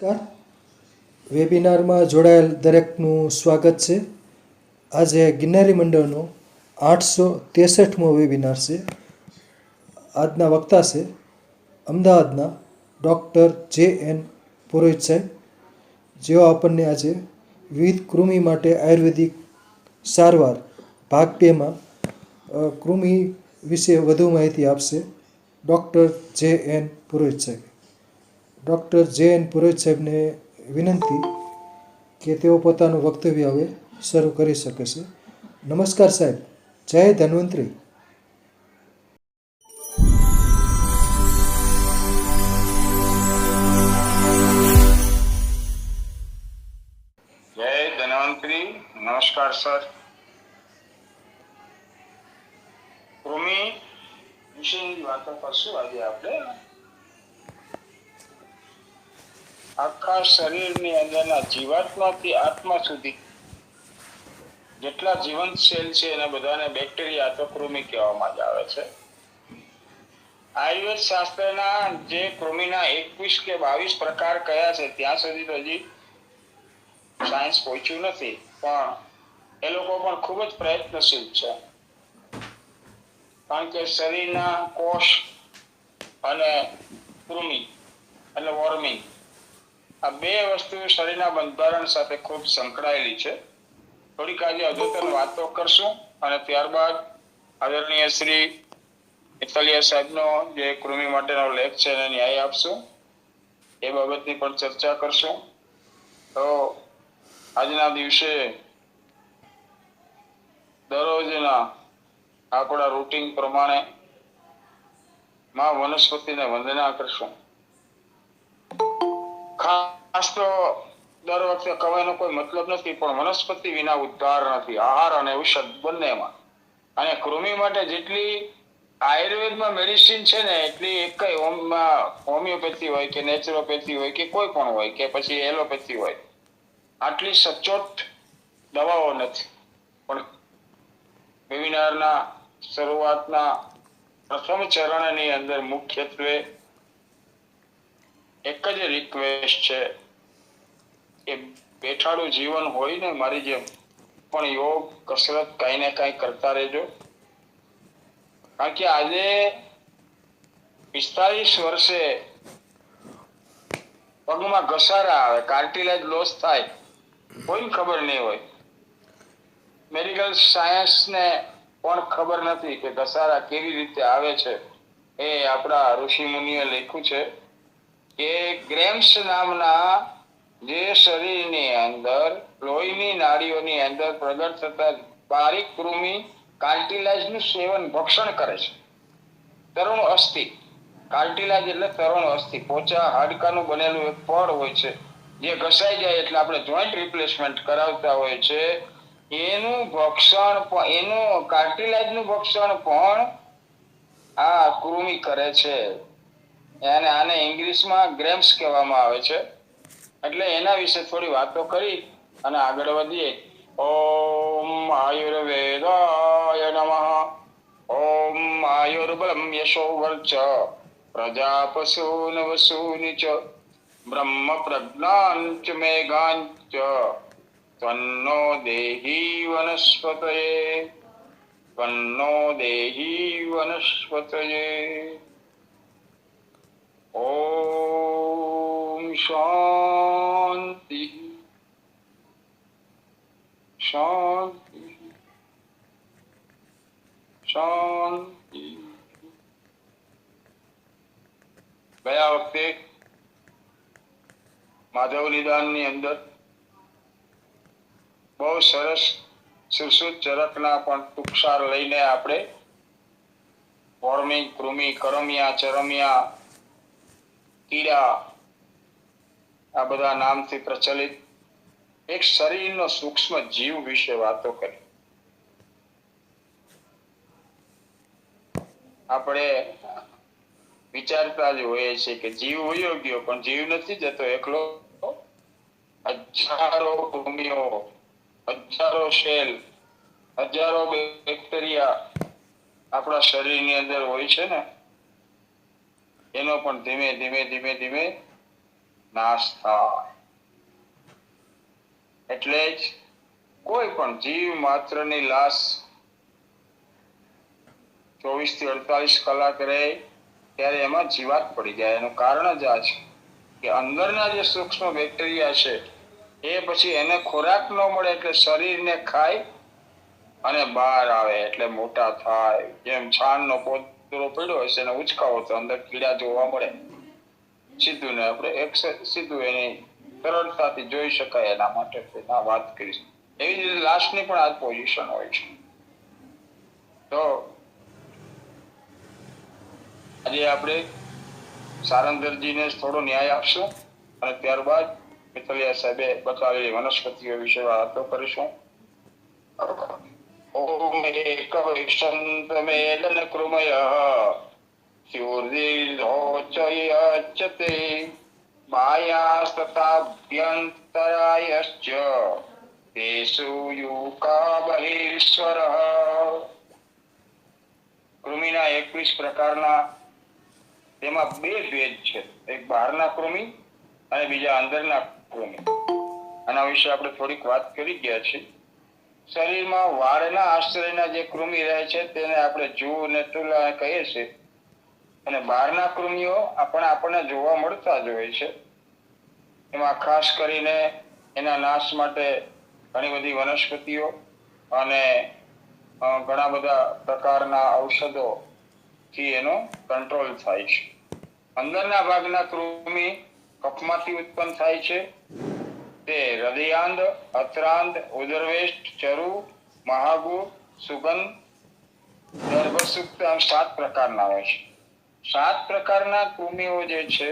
નમસ્કાર. વેબિનારમાં જોડાયેલ દરેકનું સ્વાગત છે. આજે ગિરનારી મંડળનો 863મો વેબિનાર છે. આજના વક્તા છે અમદાવાદના ડૉક્ટર જે.એન. પુરોહિત સાહેબ, જેઓ આપણને આજે વિવિધ કૃમિ માટે આયુર્વેદિક સારવાર ભાગ 2માં કૃમિ વિશે વધુ માહિતી આપશે. ડૉક્ટર જે.એન. પુરોહિત સાહેબ. ડૉક્ટર જે.એન. પુરોહિત સાહેબને વિનંતી કે તેઓ પોતાનું વક્તવ્ય હવે શરૂ કરી શકે છે. નમસ્કાર સાહેબ. જય ધન્વંતરી. જય ધન્વંતરી. નમસ્કાર સર. કૃમિ વિશેની વાતો કરશું આજે આપણે. આખા શરીરની અંદરના જીવાત્માથી આત્મા સુધી જેટલા જીવંત સેલ છે એને બધાને બેક્ટેરિયા તો કૃમિ કહેવામાં જ આવે છે. આયુર્વેદ શાસ્ત્રના જે કૃમિના 21 કે 22 પ્રકાર કયા છે ત્યાં સુધી તો હજી સાયન્સ પહોંચ્યું નથી, પણ એ લોકો પણ ખૂબ જ પ્રયત્નશીલ છે. કારણ કે શરીરના કોષ અને કૃમિ એટલે વોર્મિંગ, આ બે વસ્તુ શરીરના બંધારણ સાથે ખૂબ સંકળાયેલી છે. થોડીક આજે અદ્યતન વાતો કરશું અને ત્યારબાદ આદરણીય શ્રી ઇથલિયા સાહેબનો જે કૃમિ માટેનો લેખ છે એને ન્યાય આપશું. એ બાબતની પણ ચર્ચા કરશું. તો આજના દિવસે દરરોજના આપણા રૂટીન પ્રમાણે માં વનસ્પતિને વંદના કરશું. ખાસ તો દર વખતે કહેવાનો કોઈ મતલબ નથી, પણ વનસ્પતિ વિના ઉદ્ધાર નથી. આહાર અને ઔષધ બંનેમાં. અને કૃમિ માટે જેટલી આયુર્વેદમાં મેડિસિન છે ને એટલી એક હોમિયોપેથી હોય કે નેચરોપેથી હોય કે કોઈ પણ હોય કે પછી એલોપેથી હોય, આટલી સચોટ દવાઓ નથી. પણ વેબિનારના શરૂઆતના પ્રથમ ચરણની અંદર મુખ્યત્વે એક જ રિક્વેસ્ટ છે કે બેઠાડું જીવન હોય ને મારી જેમ, પણ યોગ કસરત કાંઈ ને કાંઈ કરતા રહેજો. કારણ કે આજે 45 વર્ષે પગમાં ઘસારા આવે, કાર્ટિલેજ લોસ થાય, કોઈને ખબર નહીં હોય. મેડિકલ સાયન્સને પણ ખબર નથી કે ઘસારા કેવી રીતે આવે છે. એ આપણા ઋષિ મુનિએ લખ્યું છે કે ગ્રેમ્સ નામના જે શરીરની અંદર લોહીની નાડીઓની અંદર પ્રગટ થતા બારીક કૃમિ કાર્ટિલેજનું સેવન ભક્ષણ કરે છે. તરુણ અસ્થિ, કાર્ટિલેજ એટલે તરુણ અસ્થિ, પોચા હાડકાનું બનેલું એક પડ હોય છે જે ઘસાઈ જાય એટલે આપણે જોઈન્ટ રિપ્લેસમેન્ટ કરાવતા હોય છે. એનું ભક્ષણ, એનું કાર્ટિલેજનું ભક્ષણ પણ આ કૃમિ કરે છે. અને આને ઇંગ્લિશમાં ગ્રેમ્સ કહેવામાં આવે છે. એટલે એના વિશે થોડી વાતો કરી અને આગળ વધીએ. ઓમ આયુર્વેદાય નમઃ. ઓમ આયુર્બલમ યશો વર્ચ પ્રજાપશૂન વસૂનિ ચ બ્રહ્મ પ્રજ્ઞાંચ મેઘાંચ તન્નો દેહી વનસ્પતયે. તન્નો દેહી વનસ્પતયે. ઓમ શાંતિ શાંતિ શાંતિ. ગયા વખતે માધવ નિદાનની અંદર બહુ સરસ સુશ્રુત ચરકના પણ ટૂંકસાર લઈને આપણે વોર્મિંગ, કૃમિ, કરમિયા, ચરમિયા, કીડા, આ બધા નામથી પ્રચલિત એક શરીરનો સૂક્ષ્મ જીવ વિશે વાતો કરી. આપણે વિચારતા જ હોઈએ છીએ કે જીવ વયો ગયો, પણ જીવ નથી જતો એકલો. હજારો કૃમિઓ, હજારો સેલ, હજારો બેક્ટેરિયા આપણા શરીરની અંદર હોય છે ને, એનો પણ ધીમે ધીમે ધીમે ધીમે નાશ થાય. એટલે જ કોઈ પણ જીવ માત્રની લાશ 24 થી 48 કલાક રહે ત્યારે એમાં જીવાત પડી જાય. એનું કારણ જ આ છે કે અંદરના જે સૂક્ષ્મ બેક્ટેરિયા છે એ પછી એને ખોરાક ન મળે એટલે શરીરને ખાય અને બહાર આવે એટલે મોટા થાય. જેમ છાણનો પોદરો પડ્યો હશે એને ઉચકાવો તો અંદર કીડા જોવા મળે. સીધું ને આપણે સીધું એની સરળતાથી જોઈ શકાય. એના માટે આ વાત કરીશ. એવી જ રીતે લાશની પણ આ પોઝિશન હોય છે. તો આજે આપણે સારંગધરજીને થોડો ન્યાય આપશું અને ત્યારબાદ મિતલિયા સાહેબે બતાવેલી વનસ્પતિઓ વિશે વાતો કરીશું. ઓમ એક વિષંતમેલન કૃમય સ્યુર્દીર્ઘોચયચતે બાયાસ્તતાભ્યંતરાયશ્ચ તેષુ યુકા બહિર્શ્વરઃ. કૃમિના 21 પ્રકારના, તેમાં 2 ભેદ છે. એક બહારના કૃમિ અને બીજા અંદરના કૃમિ. આના વિશે આપણે થોડીક વાત કરી ગયા છીએ. શરીરમાં વાળના આશ્રયના જે કૃમિ રહે છે તેને આપણે જૂ અને તુલા કહીએ છીએ. અને બહારના કૃમિઓ આપણને જોવા મળતા જ હોય છે. એમાં ખાસ કરીને એના નાશ માટે ઘણી બધી વનસ્પતિઓ અને ઘણા બધા પ્રકારના ઔષધોથી એનો કંટ્રોલ થાય છે. અંદરના ભાગના કૃમિ કફમાંથી ઉત્પન્ન થાય છે. તે હૃદયાંદ, અત્રાંદ, ઉદરવેષ્ટ, ચરુ, મહાગુ, સુગંધ, ગર્ભસુક્ત આમ 7 પ્રકારના હોય છે. 7 પ્રકારના કૃમિઓ જે છે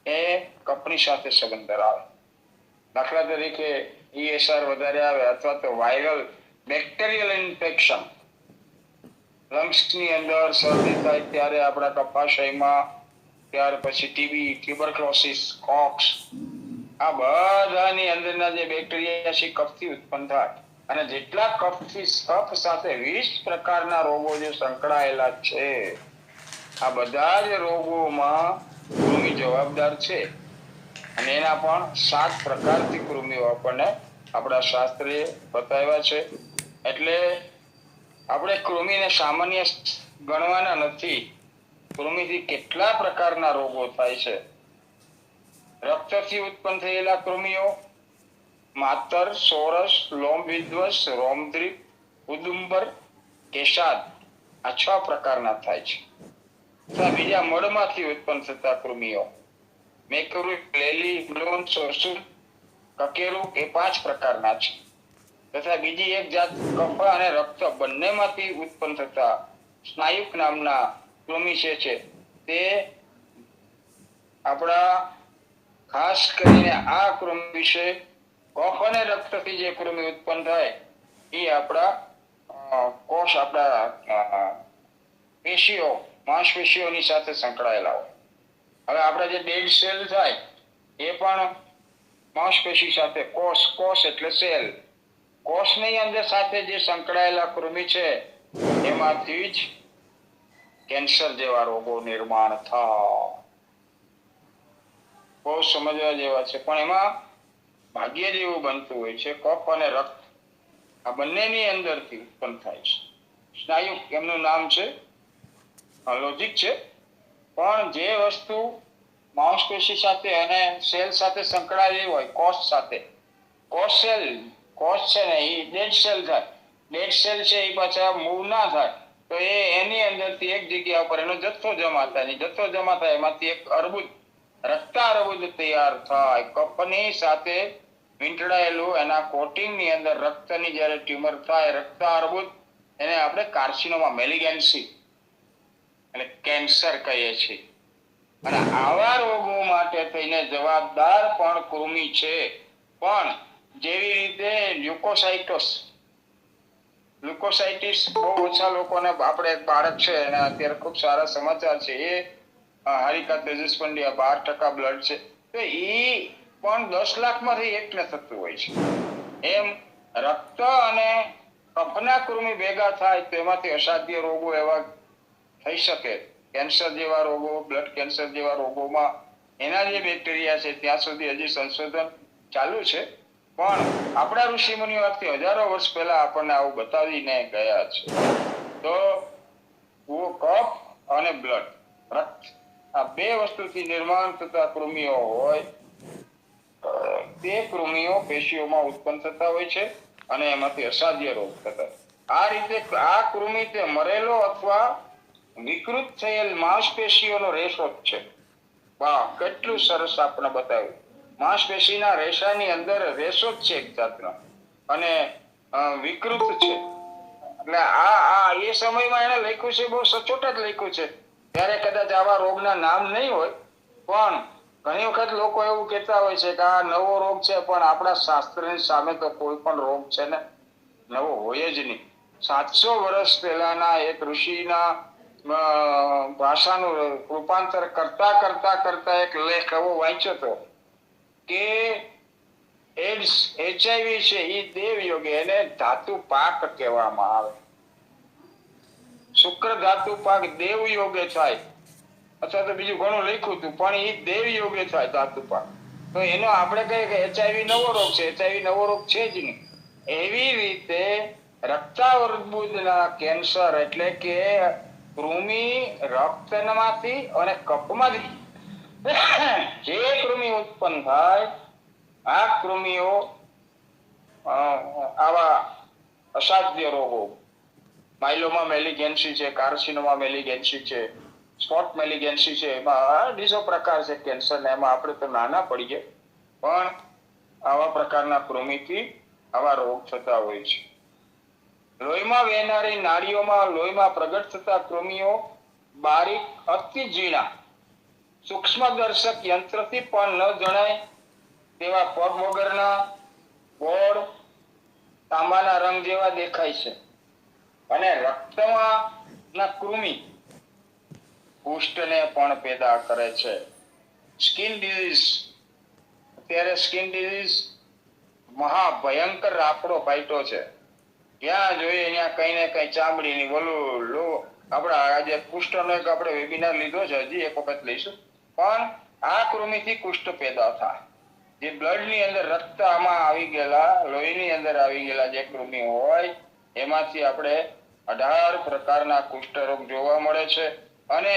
એ કફની સાથે સંબંધ ધરાવે. દાખલા તરીકે ESR વધારે આવે અથવા તો વાયરલ બેક્ટેરિયલ ઇન્ફેક્શન, લંગ્સની અંદર શરદી થાય ત્યારે આપણા કફાશયમાં, ત્યાર પછી ટીબી, ટ્યુબરક્લોસિસ, કોક્સ, આ બધાની અંદરના જે બેક્ટેરિયા છે કફથી ઉત્પન્ન થાય. અને જેટલા કફ સાથે 20 પ્રકારના રોગો જે સંકળાયેલા છે આ બધા જ રોગોમાં કૃમિ જવાબદાર છે. અને એના પણ 7 પ્રકારથી કૃમિઓ આપણને આપણા શાસ્ત્રે બતાવ્યા છે. એટલે આપણે કૃમિને સામાન્ય ગણવાના નથી. કૃમિથી કેટલા પ્રકારના રોગો થાય છે. રક્તથી ઉત્પન્ન થયેલા કૃમિઓ માતર, સોરસ, લોમવિદ્વસ, રોમદ્રીપ, ઉદુંબર, કેશાદ આ 6 પ્રકારના થાય છે. બીજા મળમાંથી ઉત્પન્ન થતા કૃમિઓ મેકરૂ, લેલી, બ્લોન, સોસુલ, કકેરું એ 5 પ્રકારના છે. તથા બીજી એક જાત કફ અને રક્ત બંનેમાંથી ઉત્પન્ન થતા સ્નાયુક નામના કૃમિ છે તે આપણા ખાસ કરીને આ કૃમિ વિશે કફ અને રક્તથી જે કૃમિ ઉત્પન્ન થાય એ આપણા કોષ, આપણા પેશીઓ, માંસપેશીઓની સાથે સંકળાયેલા હોય. હવે આપણા જે ડેડ સેલ થાય એ પણ માંસપેશી સાથે, કોષ એટલે સેલ, કોષની અંદર સાથે જે સંકળાયેલા કૃમિ છે એમાંથી જ કેન્સર જેવા રોગો નિર્માણ થાય. બહુ સમજવા જેવા છે. પણ એમાં ભાગ્ય જેવું બનતું હોય છે. કફ અને રક્ત આ બંનેની અંદરથી ઉત્પન્ન થાય છે. સ્નાયુ એમનું નામ છે, લોજિક છે. પણ જે વસ્તુ માંસપેશી સાથે અને સેલ સાથે સંકળાયેલી હોય, કોષ સાથે, કોષ છે ને એ ડેડ સેલ થાય. ડેડ સેલ છે એ પાછા મૂવ ના થાય તો એની અંદરથી એક જગ્યા પર એનો જથ્થો જમા થાય. જથ્થો જમા થાય એમાંથી એક અર્બુદ, રક્તાર્બુદ તૈયાર થાય. કફની સાથે વીંટળાયેલું એના કોટિંગની અંદર રક્તની જ્યારે ટ્યુમર થાય, રક્તાર્બુદ, એને આપણે કાર્સિનોમા મેલિગેન્સી એટલે કેન્સર કહીએ છીએ. અને આવા રોગો માટે થઈને જવાબદાર પણ કૃમિ છે. પણ જેવી રીતે લ્યુકોસાઇટિસ બહુ ઓછા લોકોને, આપણે એક બાળક છે અને અત્યારે ખૂબ સારા સમાચાર છે, એ હારિકા તેજસ પંડ્યા 12% બ્લડ છે, તો એ પણ 10 લાખમાંથી એકને થતું હોય છે. એમ રક્ત અને કફના કૃમિ ભેગા થાય તો એમાંથી અસાધ્ય રોગો એવા થઈ શકે. કેન્સર જેવા રોગો, બ્લડ કેન્સર જેવા રોગોમાં એના જે બેક્ટેરિયા છે ત્યાં સુધી હજી સંશોધન ચાલુ છે, પણ આપણા ઋષિ મુનિઓ આજથી હજારો વર્ષ પહેલા આપણને આવું બતાવીને ગયા છે. તો કફ અને બ્લડ, રક્ત, આ બે વસ્તુથી નિર્માણ થતા કૃમિઓ હોય, તે કૃમિઓ પેશીઓમાં ઉત્પન્ન થતા હોય છે અને એમાંથી અસાધ્ય રોગ થતા. આ રીતે આ કૃમિ તે મરેલો અથવા વિકૃત થયેલ માંસપેશીઓનો રેશો જ છે. વાહ, કેટલું સરસ આપણે બતાવ્યું. માંસપેશીના રેસાની અંદર રેશો જ છે એક જાતનો, અને વિકૃત છે. એટલે આ એ સમયમાં એને લખ્યું છે, બહુ સચોટ જ લખ્યું છે. ત્યારે કદાચ આવા રોગના નામ નહીં હોય, પણ ઘણી વખત લોકો એવું કહેતા હોય છે કે આ નવો રોગ છે, પણ આપણા શાસ્ત્રની સામે તો કોઈ પણ રોગ છે ને નવો હોય જ નહીં. 700 વર્ષ પહેલાના એક ઋષિના ભાષાનું રૂપાંતર કરતા એક લેખ એવો વાંચ્યો હતો કે એડ્સ, HIV છે એ દેવયોગે, એને ધાતુ પાક કહેવામાં આવે. શુક્ર ધાતુ પાક દેવયોગે થાય, અથવા તો બીજું ઘણું લખ્યું હતું, પણ એ દેવયોગે થાય ધાતુ પાક. તો એનો આપણે કહીએ કે HIV નવો રોગ છે, HIV નવો રોગ છે જ નહીં. એવી રીતે રક્તાવર્બુદના કેન્સર એટલે કે કૃમિ રક્તમાંથી અને કફમાંથી જે કૃમિ ઉત્પન્ન થાય, આ કૃમિઓ આવા અસાધ્ય રોગો, માઇલોમા મેલિગેન્સી છે, કાર્સિનોમા મેલિગેન્સી છે, સ્પોટ મેલિગેન્સી છે, એમાં બીજો પ્રકાર છે કેન્સર, એમાં આપણે તો નાના પડીએ, પણ આવા પ્રકારના કૃમિથી આવા રોગ થતા હોય છે. લોહીમાં વહેનારી નાડીઓમાં લોહીમાં પ્રગટ થતા કૃમિઓ બારીક, અતિ ઝીણા, સૂક્ષ્મદર્શક યંત્રથી પણ ન જણાય તેવા પગ વગરના, ગોળ, તાંબાના રંગ જેવા દેખાય છે. અને રક્તમાં ના કૃમિ કુષ્ઠને પણ પેદા કરે છે. સ્કિન ડિઝીઝ, અત્યારે સ્કિન ડિઝીઝ મહાભયંકર રાફડો ફાટ્યો છે. જ્યાં જોઈએ ત્યાં કઈ ને કઈ ચામડીની લો આપણા આજે કુષ્ઠનો એક આપણે વેબિનાર લીધો છે, હજી એક વખત લઈશું. પણ આ કૃમિથી કુષ્ઠ પેદા થાય. જે બ્લડની અંદર રક્ત આમાં આવી ગયેલા, લોહીની અંદર આવી ગયેલા જે કૃમિ હોય, એમાંથી આપણે 18 પ્રકારના કુષ્ઠરોગ જોવા મળે છે. અને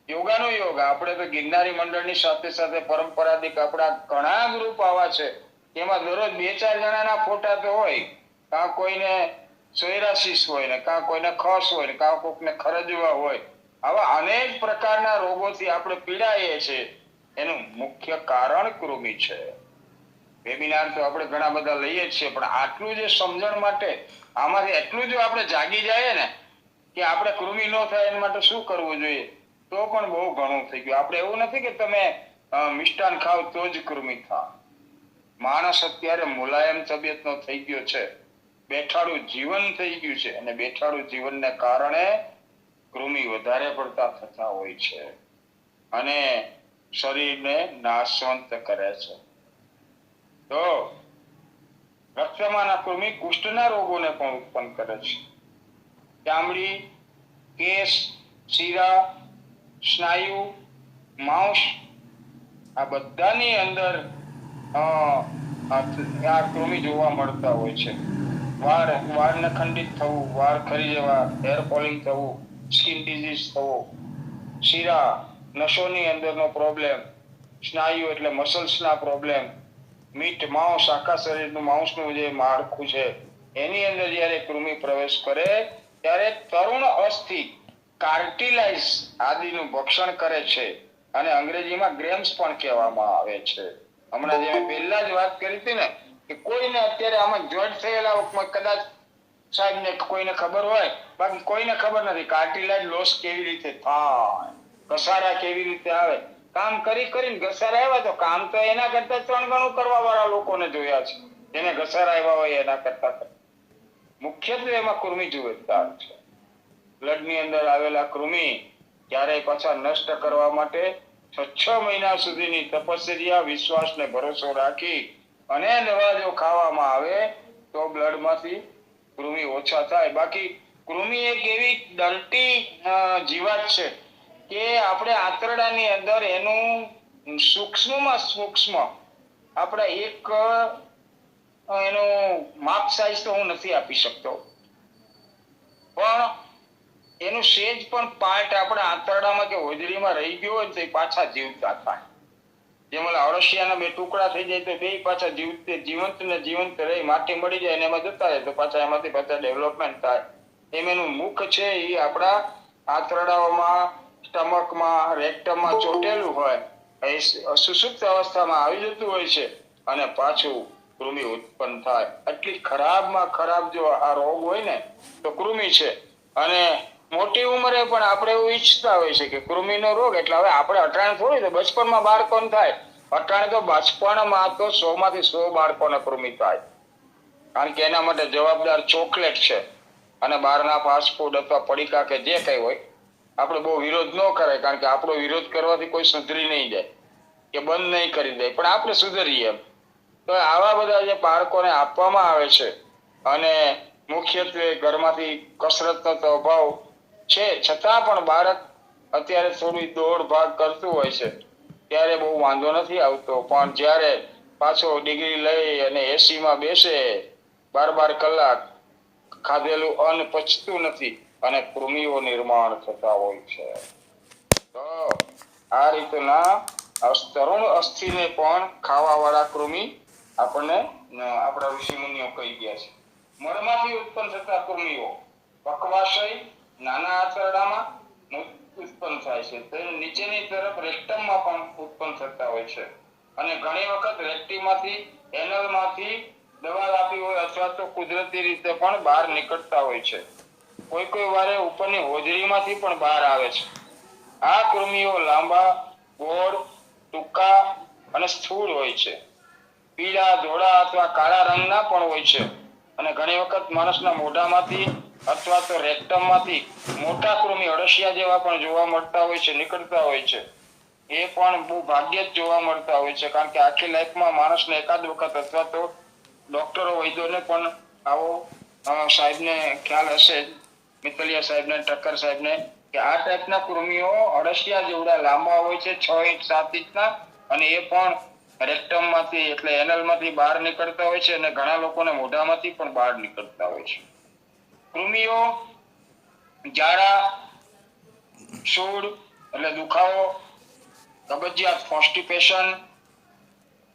યોગાનો યોગ, આપણે તો ગિરનારી મંડળની સાથે સાથે પરંપરાગત આપણા ઘણા ગ્રુપ આવા છે, એમાં દરરોજ 2-4 જણાના ફોટા તો હોય. કાં કોઈને સોયરાસિસ હોય ને, કાં કોઈને ખસ હોય ને, કાં કોઈને ખરજવા હોય. આવા અનેક પ્રકારના રોગોથી આપણે પીડાઈએ છીએ. એનું મુખ્ય કારણ કૃમિ છે. વેબિનાર તો આપણે ઘણા બધા લઈએ જ છીએ, પણ આટલું જે સમજણ માટે આમાંથી એટલું જો આપણે જાગી જાય ને કે આપણે કૃમિ ન થાય એના માટે શું કરવું જોઈએ, તો પણ બહુ ઘણું થઈ ગયું. આપણે એવું નથી કે તમે મિષ્ટાન ખાવ તો જ કૃમિ થાય. માણસ અત્યારે મુલાયમ તબિયતનો થઈ ગયો છે, બેઠાડું જીવન થઈ ગયું છે, અને બેઠાડું જીવનને કારણે કૃમિ વધારે પડતા થતા હોય છે અને શરીરને નાશવંત કરે છે. તો રક્તમાંના કૃમિ કુષ્ઠના રોગોને પણ ઉત્પન્ન કરે છે. ચામડી, કેસ, શીરા, સ્નાયુ, માંસ, આ બધાની અંદર આ કૃમિ જોવા મળતા હોય છે. વાળને ખંડિત થવું, વાળ ખરી જવા, હેર ફોલિંગ થવું, સ્કિન ડિઝીઝ થવો, શીરા, નસોની અંદરનો પ્રોબ્લેમ, સ્નાયુ એટલે મસલ્સના પ્રોબ્લેમ, મીટ, માંસ, આખા શરીરનું માંસનું જે માળખું છે એની અંદર જ્યારે કૃમિ પ્રવેશ કરે ત્યારે તરુણ અસ્થિ, કાર્ટિલાઇઝ આદિનું ભક્ષણ કરે છે, અને અંગ્રેજીમાં ગ્રેમ્સ પણ કહેવામાં આવે છે. હમણાં જે મેં પહેલા જ વાત કરી હતી ને કે કોઈને અત્યારે આમાં જોઈન્ટ થયેલા કદાચ સાહેબને કોઈને ખબર હોય, બાકી કોઈને ખબર નથી કાર્ટિલાઇઝ લોસ કેવી રીતે થાય, ઘસારા કેવી રીતે આવે. કામ કરીને ઘસારા આવ્યા તો કામ તો એના કરતા 3 ગણું કરવા વાળા લોકોને જોયા છે, જેને ઘસારા આવ્યા હોય એના કરતા. મુખ્યત્વે એમાં કૃમિ જુવેદાર છે. બ્લડની અંદર આવેલા કૃમિ ક્યારેય પાછા નષ્ટ કરવા માટે 6 મહિના સુધીની તપશ્ચર્યા, વિશ્વાસને ભરોસો રાખી અને દવા જો ખાવામાં આવે તો બ્લડમાંથી કૃમિ ઓછા થાય. બાકી કૃમિ એક એવી દંતી જીવાત છે કે આપણે આંતરડાની અંદર એનું સૂક્ષ્મમાં સૂક્ષ્મ આપણે એક એનો માપ સાઈઝ તો હું નથી આપી શકતો, પણ એનું સેજ પણ પાર્ટ આપણા આંતરડામાં કે હોજરીમાં રહી ગયો હોય તો એ પાછા જીવતા થાય. જેમ ઓલા અળસિયાના બે ટુકડા થઈ જાય તો બે પાછા જીવંત ને જીવંત રહી માટી મળી જાય અને એમાં જતા રહે તો પાછા એમાંથી પાછા ડેવલપમેન્ટ થાય. એમ એનું મુખ છે એ આપણા આંતરડાઓમાં, સ્ટમકમાં, રેક્ટમમાં ચોટેલું હોય, એ સુષુપ્ત અવસ્થામાં આવી જતું હોય છે અને પાછું કૃમિ ઉત્પન્ન થાય. એટલી ખરાબમાં ખરાબ જો આ રોગ હોય ને તો કૃમિ છે. અને મોટી ઉંમરે પણ આપણે એવું ઈચ્છતા હોય છે કે કૃમિનો રોગ એટલે હવે આપણે અટાણે થોડી તો બચપનમાં બાળકોને થાય, અટાણે તો બચપણમાં તો 100 માંથી 100 બાળકોને કૃમિ થાય. કારણ કે એના માટે જવાબદાર ચોકલેટ છે અને બહારના ફાસ્ટ ફૂડ અથવા પડીકા કે જે કંઈ હોય. આપણે બહુ વિરોધ ન કરાય, કારણ કે આપણો વિરોધ કરવાથી કોઈ સુધરી નહીં જાય કે બંધ નહીં કરી દે, પણ આપણે સુધરીએ એમ. તો આવા બધા જે બાળકોને આપવામાં આવે છે અને મુખ્યત્વે ઘરમાંથી કસરતનો તો અભાવ છે છતાં પણ બાળક અત્યારે થોડી દોડ ભાગ કરતું હોય છે ત્યારે બહુ વાંધો નથી આવતો, પણ જ્યારે પાછો ડિગ્રી લઈ અને એસીમાં બેસે 12 કલાક, ખાધેલું અન્ન પચતું નથી અને કૃમિઓ નિર્માણ થતા હોય છે. તો આ રીતના તરુણ અસ્થિને પણ ખાવાવાળા કૃમિ આપણને આપણા ઋષિમુનિઓ કહી ગયા છે. મળમાંથી ઉત્પન્ન થતા કૃમિઓ પકવાશય નાના આંતરડામાં ઉત્પન્ન થાય છે, તો નીચેની તરફ રેક્ટમમાં પણ ઉત્પન્ન થતા હોય છે અને ઘણી વખત રેક્ટીમાંથી, એનલમાંથી દવા આપી હોય અથવા તો કુદરતી રીતે પણ બહાર નીકળતા હોય છે. કોઈ વારે ઉપરની હોજરીમાંથી પણ બહાર આવે છે. આ કૃમિઓ લાંબા, ગોળ, ટૂંકા અને સ્થૂળ હોય છે. પીળા, ધોળા અથવા કાળા રંગના પણ હોય છે અને ઘણી વખત માણસના મોઢામાંથી અથવા તો રેક્ટમમાંથી મોટા કૃમિ અળસિયા જેવા પણ જોવા મળતા હોય છે, નીકળતા હોય છે. એ પણ બહુ ભાગ્યે જ જોવા મળતા હોય છે, કારણ કે આખી લાઈફમાં માણસને એકાદ વખત અથવા તો ડોક્ટરો, વૈદ્યોને પણ આવો સાહેબને ખ્યાલ હશે, મિત્તલિયા સાહેબને, ઠક્કર સાહેબને, કે આ ટાઈપના કૃમિઓ અળસિયા જેવડા લાંબા હોય છે, 6 ઇંચ 7 ઇંચના, અને એ પણ રેક્ટમમાંથી એટલે એનલમાંથી બહાર નીકળતા હોય છે અને ઘણા લોકોને મોઢામાંથી પણ બહાર નીકળતા હોય છે. કૃમિઓ ઝાડા, સૂળ એટલે દુખાવો, કબજિયાત કોન્સ્ટિપેશન,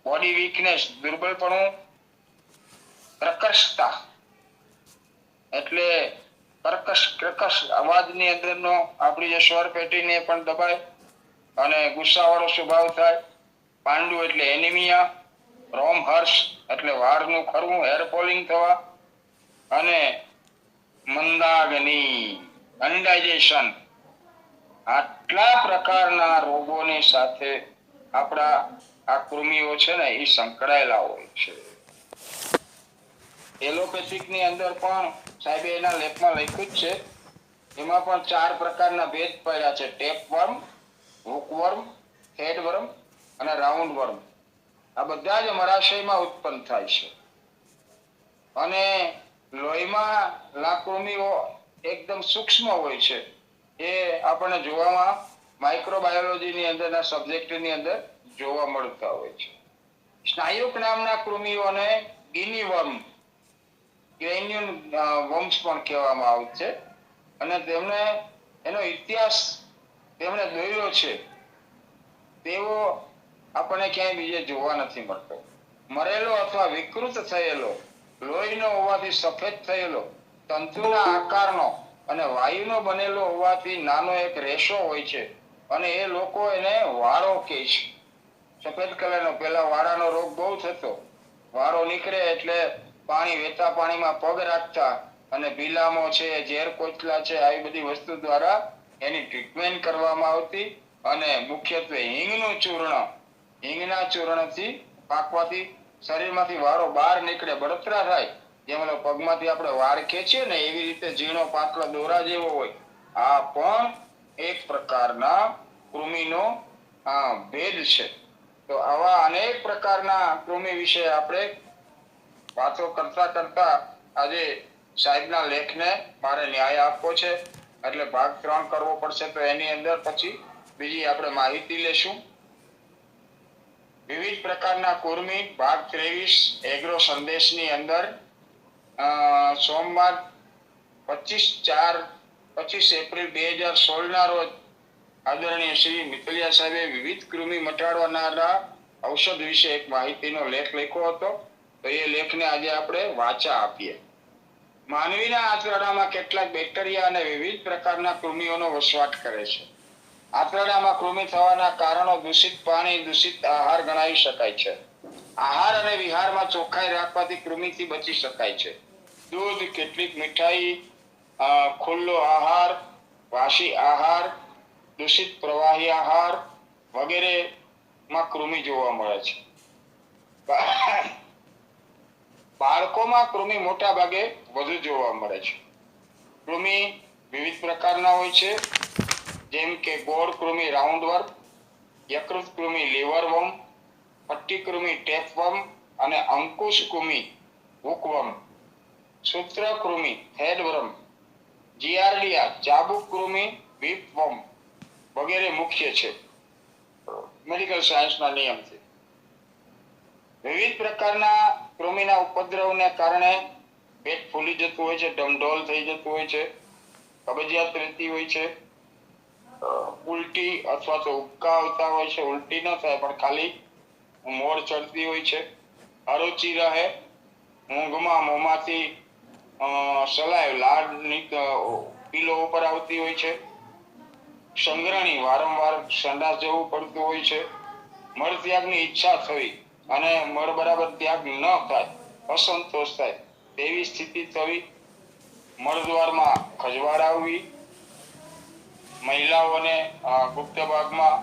બોડી વીકનેસ દુર્બળપણું, પ્રકર્ષતા એટલે કર્કશ અવાજની અંદરનો આપણી જે સ્વર પેટીને પણ દબાય અને ગુસ્સાવાળો સ્વભાવ થાય, પાંડુ એટલે એનિમિયા, રોમહર્ષ એટલે વાળનું ખરવું, હેર ફોલિંગ થવા, અને મંદાગ્નિ અનડાઇજેશન. આટલા પ્રકારના રોગોની સાથે આપણા આ કૃમિઓ છે ને એ સંકળાયેલા હોય છે. એલોપેથિક ની અંદર પણ સાહેબે એના લેખમાં લખ્યું જ છે, એમાં પણ 4 પ્રકારના ભેદ પડ્યા છે: ટેપવર્મ, હૂકવર્મ, હેડવર્મ અને રાઉન્ડ વર્મ. આ બધા જ મરાશયમાં ઉત્પન્ન થાય છે અને લોહીમાં કૃમિઓ એકદમ સૂક્ષ્મ હોય છે. એ આપણને જોવામાં માઇક્રોબાયોલોજીની અંદરના સબ્જેક્ટની અંદર જોવા મળતા હોય છે. સ્નાયુક નામના કૃમિઓને ગિની વર્મ, ક્રેનિયન વર્મ્સ પણ કહેવામાં આવે છે અને તેમને એનો ઇતિહાસ તેમણે દોર્યો છે તેવો આપણને ક્યાંય બીજે જોવા નથી મળતો. મરેલો અથવા વિકૃત થયેલો, લોહીનો હોવાથી સફેદ થયેલો, તંતુના આકારનો અને વાયુનો બનેલો હોવાથી નાનો એક રેશો હોય છે અને એ લોકો એને વાળો કહે છે. સફેદ કલરનો, પેલા વાળાનો રોગ બહુ થતો, વાળો નીકળે એટલે પાણી, વહેતા પાણીમાં પગ રાખતા અને બિલામો છે, ઝેર કોચલા છે, આવી બધી વસ્તુ દ્વારા એની ટ્રીટમેન્ટ કરવામાં આવતી અને મુખ્યત્વે હિંગનું ચૂર્ણ, હિંગના ચૂર્ણથી પાકવાથી શરીરમાંથી વાળો બહાર નીકળે, બળતરા થાય. જેમ પગમાંથી આપણે વાળ ખેંચીએ ને એવી રીતે ઝીણો પાતળો દોરા જેવો હોય. આ પણ એક પ્રકારના કૃમિનો ભેદ છે. તો આવા અનેક પ્રકારના કૃમિ વિશે આપણે વાતો કરતા કરતા આજે સાહેબના લેખને મારે ન્યાય આપવો છે, એટલે ભાગ 3 કરવો પડશે. તો એની અંદર પછી બીજી આપણે માહિતી લેશું. વિવિધ પ્રકારના કૃમિ ભાગ 23 એગ્રો સંદેશની અંદર સોમવાર 25 એપ્રિલ 2016 ના રોજ આદરણીય શ્રી મિતલિયા સાહેબે વિવિધ કૃમિ મટાડવાના ઔષધ વિશે એક માહિતીનો લેખ લખ્યો હતો. તો એ લેખને આજે આપણે વાચા આપીએ. માનવીના આંતરડામાં કેટલાક બેક્ટેરિયા અને વિવિધ પ્રકારના કૃમિઓનો વસવાટ કરે છે. આંતરડામાં કૃમિ થવાના કારણો દૂષિત પાણી, દૂષિત આહાર ગણાવી શકાય છે. આહાર અને વિહારમાં ચોખ્ખાઈ રાખવાથી કૃમિથી બચી શકાય છે. દૂધ, કેટલીક મીઠાઈ, ખુલ્લો આહાર, વાસી આહાર, દૂષિત પ્રવાહી આહાર વગેરેમાં કૃમિ જોવા મળે છે. બાળકોમાં કૃમિ મોટા ભાગે વધુ જોવા મળે છે. કૃમિ વિવિધ પ્રકારના હોય છે, જેમ કે ગોળ કૃમિ રાઉન્ડવર્મ, યકૃત કૃમિ લીવરવર્મ, પટ્ટી કૃમિ ટેપવર્મ અને અંકુશ કૃમિ હૂકવર્મ, સૂત્ર કૃમિ થ્રેડવર્મ, જીઆરડીયા ચાબુક કૃમિ વિપવર્મ વગેરે મુખ્ય છે મેડિકલ સાયન્સના નિયમથી. વિવિધ પ્રકારના કૃમિના ઉપદ્રવને કારણે પેટ ફૂલી જતું હોય છે, ડમઢોલ થઈ જતું હોય છે, કબજિયાત રહેતી હોય છે, ઉલટી અથવા તો ઉબકા આવતા હોય છે. ઉલટી ન થાય પણ ખાલી મોડ ચડતી હોય છે, અરુચિ રહે, ઊંઘમાં મોંમાંથી સલાય લાળની પીલો ઉપર આવતી હોય છે, સંગ્રહણી વારંવાર સંડાસ જવું પડતું હોય છે, મળ ત્યાગની ઈચ્છા થવી અને મળ બરાબર ત્યાગ ન થાય, અસંતોષ થાય તેવી સ્થિતિ થવી, મળદ્વારમાં ખજવાળ આવવી, મહિલાઓને ગુપ્ત ભાગમાં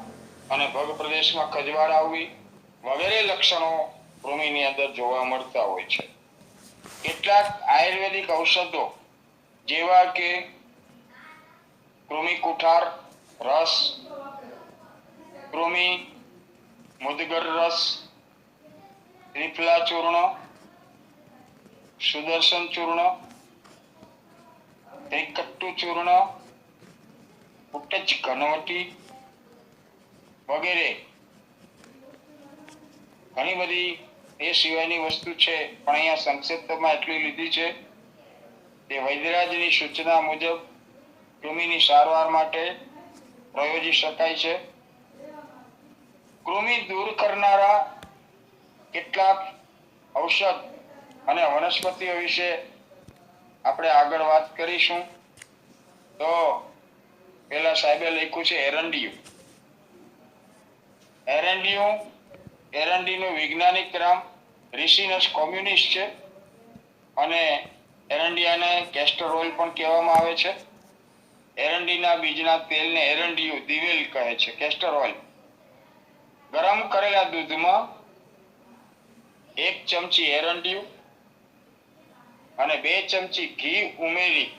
અને ભગ પ્રદેશમાં ખજવાળ આવવી વગેરે લક્ષણો કૃમિની અંદર જોવા મળતા હોય છે. કેટલાક આયુર્વેદિક ઔષધો જેવા કે કૃમિ કુઠાર રસ, કૃમિ મુદગર રસ, ત્રિફલા ચૂર્ણ, સુદર્શન ચૂર્ણ, ત્રિકટ્ટુ ચૂર્ણ, ઉટ્ટચ ઘનવટી વગેરે ઘણી બધી એ સિવાયની વસ્તુ છે, પણ અહીંયા સંક્ષિપ્તમાં એટલી લીધી છે. તે વૈદ્યરાજની સૂચના મુજબ કૃમિની સારવાર માટે પ્રયોજી શકાય છે. કૃમિ દૂર કરનારા કેટલાક ઔષધ અને વનસ્પતિઓ વિશે આપણે આગળ વાત કરીશું. તો પેલા સાહેબે લખ્યું છે એરંડિયું. એરંડીનું વૈજ્ઞાનિક નામ રિસિનસ કોમ્યુનિસ છે અને એરંડિયાને કેસ્ટર ઓઇલ પણ કહેવામાં આવે છે. એરંડીના બીજના તેલને એરંડિયું દિવેલ કહે છે, કેસ્ટર ઓઇલ. ગરમ કરેલા દૂધમાં 1 ચમચી એરંડિયું અને 2 ચમચી ઘી ઉમેરી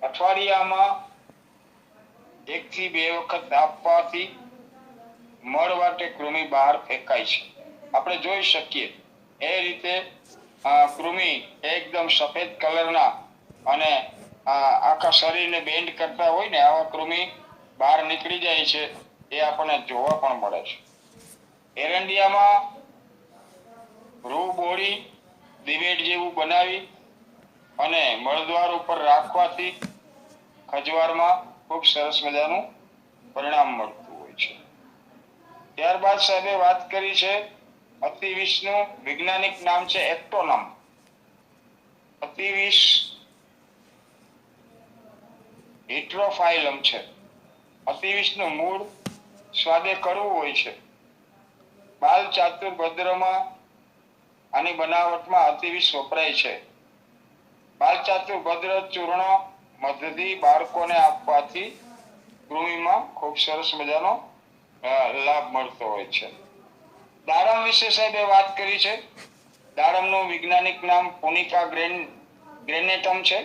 અઠવાડિયામાં 1 થી 2 વખત આપવાથી મળ વાટે કૃમિ બહાર ફેંકાય છે. આપણે જોઈ શકીએ એ રીતે કૃમિ એકદમ સફેદ કલરના અને આખા શરીરને બેન્ડ કરતા હોય ને આવા કૃમિ બહાર નીકળી જાય છે. એ આપણને જોવા પણ મળે છે. એરંડિયામાં રૂ બોળી દિવેટ જેવું બનાવી અને મળદ્વાર ઉપર રાખવાથી ખજવારમાં ખૂબ સરસ મજાનું પરિણામ મળતું હોય છે. ત્યારબાદ સાહેબે વાત કરી છે અતિવિષનું વૈજ્ઞાનિક નામ છે એક્ટોનમ. અતિવિષ હિટ્રોફાઇલમ છે. અતિવિષનું મૂળ સ્વાદે કડવું હોય છે. બાલ ચાતુર્ભદ્રમાં આની બનાવટમાં અતિવિષ વપરાય છે. બાલ ચાતુર્ભદ્ર ચૂર્ણ મધ્યથી બાળકોને આપવાથી કૃમિમાં ખૂબ સરસ મજાનો લાભ મળતો હોય છે. દાડમ વિશે સાહેબે વાત કરી છે. દાડમનું વૈજ્ઞાનિક નામ પુનિકા ગ્રેનેટમ છે.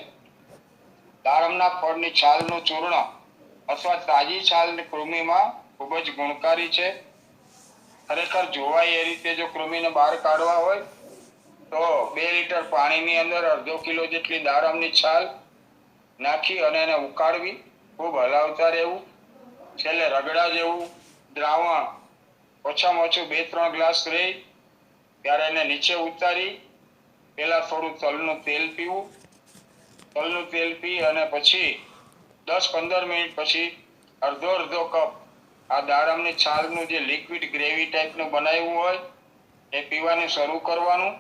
દાડમના ફળની છાલનું ચૂર્ણ અથવા તાજી છાલ કૃમિમાં ખૂબ જ ગુણકારી છે. ખરેખર જોવાય એ રીતે જો કૃમિને બહાર કાઢવા હોય તો 2 લીટર પાણીની અંદર અડધો કિલો જેટલી દાડમની છાલ નાખી અને એને ઉકાળવી, ખૂબ હલાવતા રહેવું, છેલ્લે રગડા જેવું દ્રાવણ ઓછામાં ઓછું 2-3 ગ્લાસ રહે ત્યારે એને નીચે ઉતારી પહેલા થોડું તલનું તેલ પીવું. તલનું તેલ પી અને પછી 10-15 મિનિટ પછી અડધો કપ આ દાડમની છાલનું જે લિક્વિડ ગ્રેવી ટાઈપનું બનાવ્યું હોય એ પીવાનું શરૂ કરવાનું.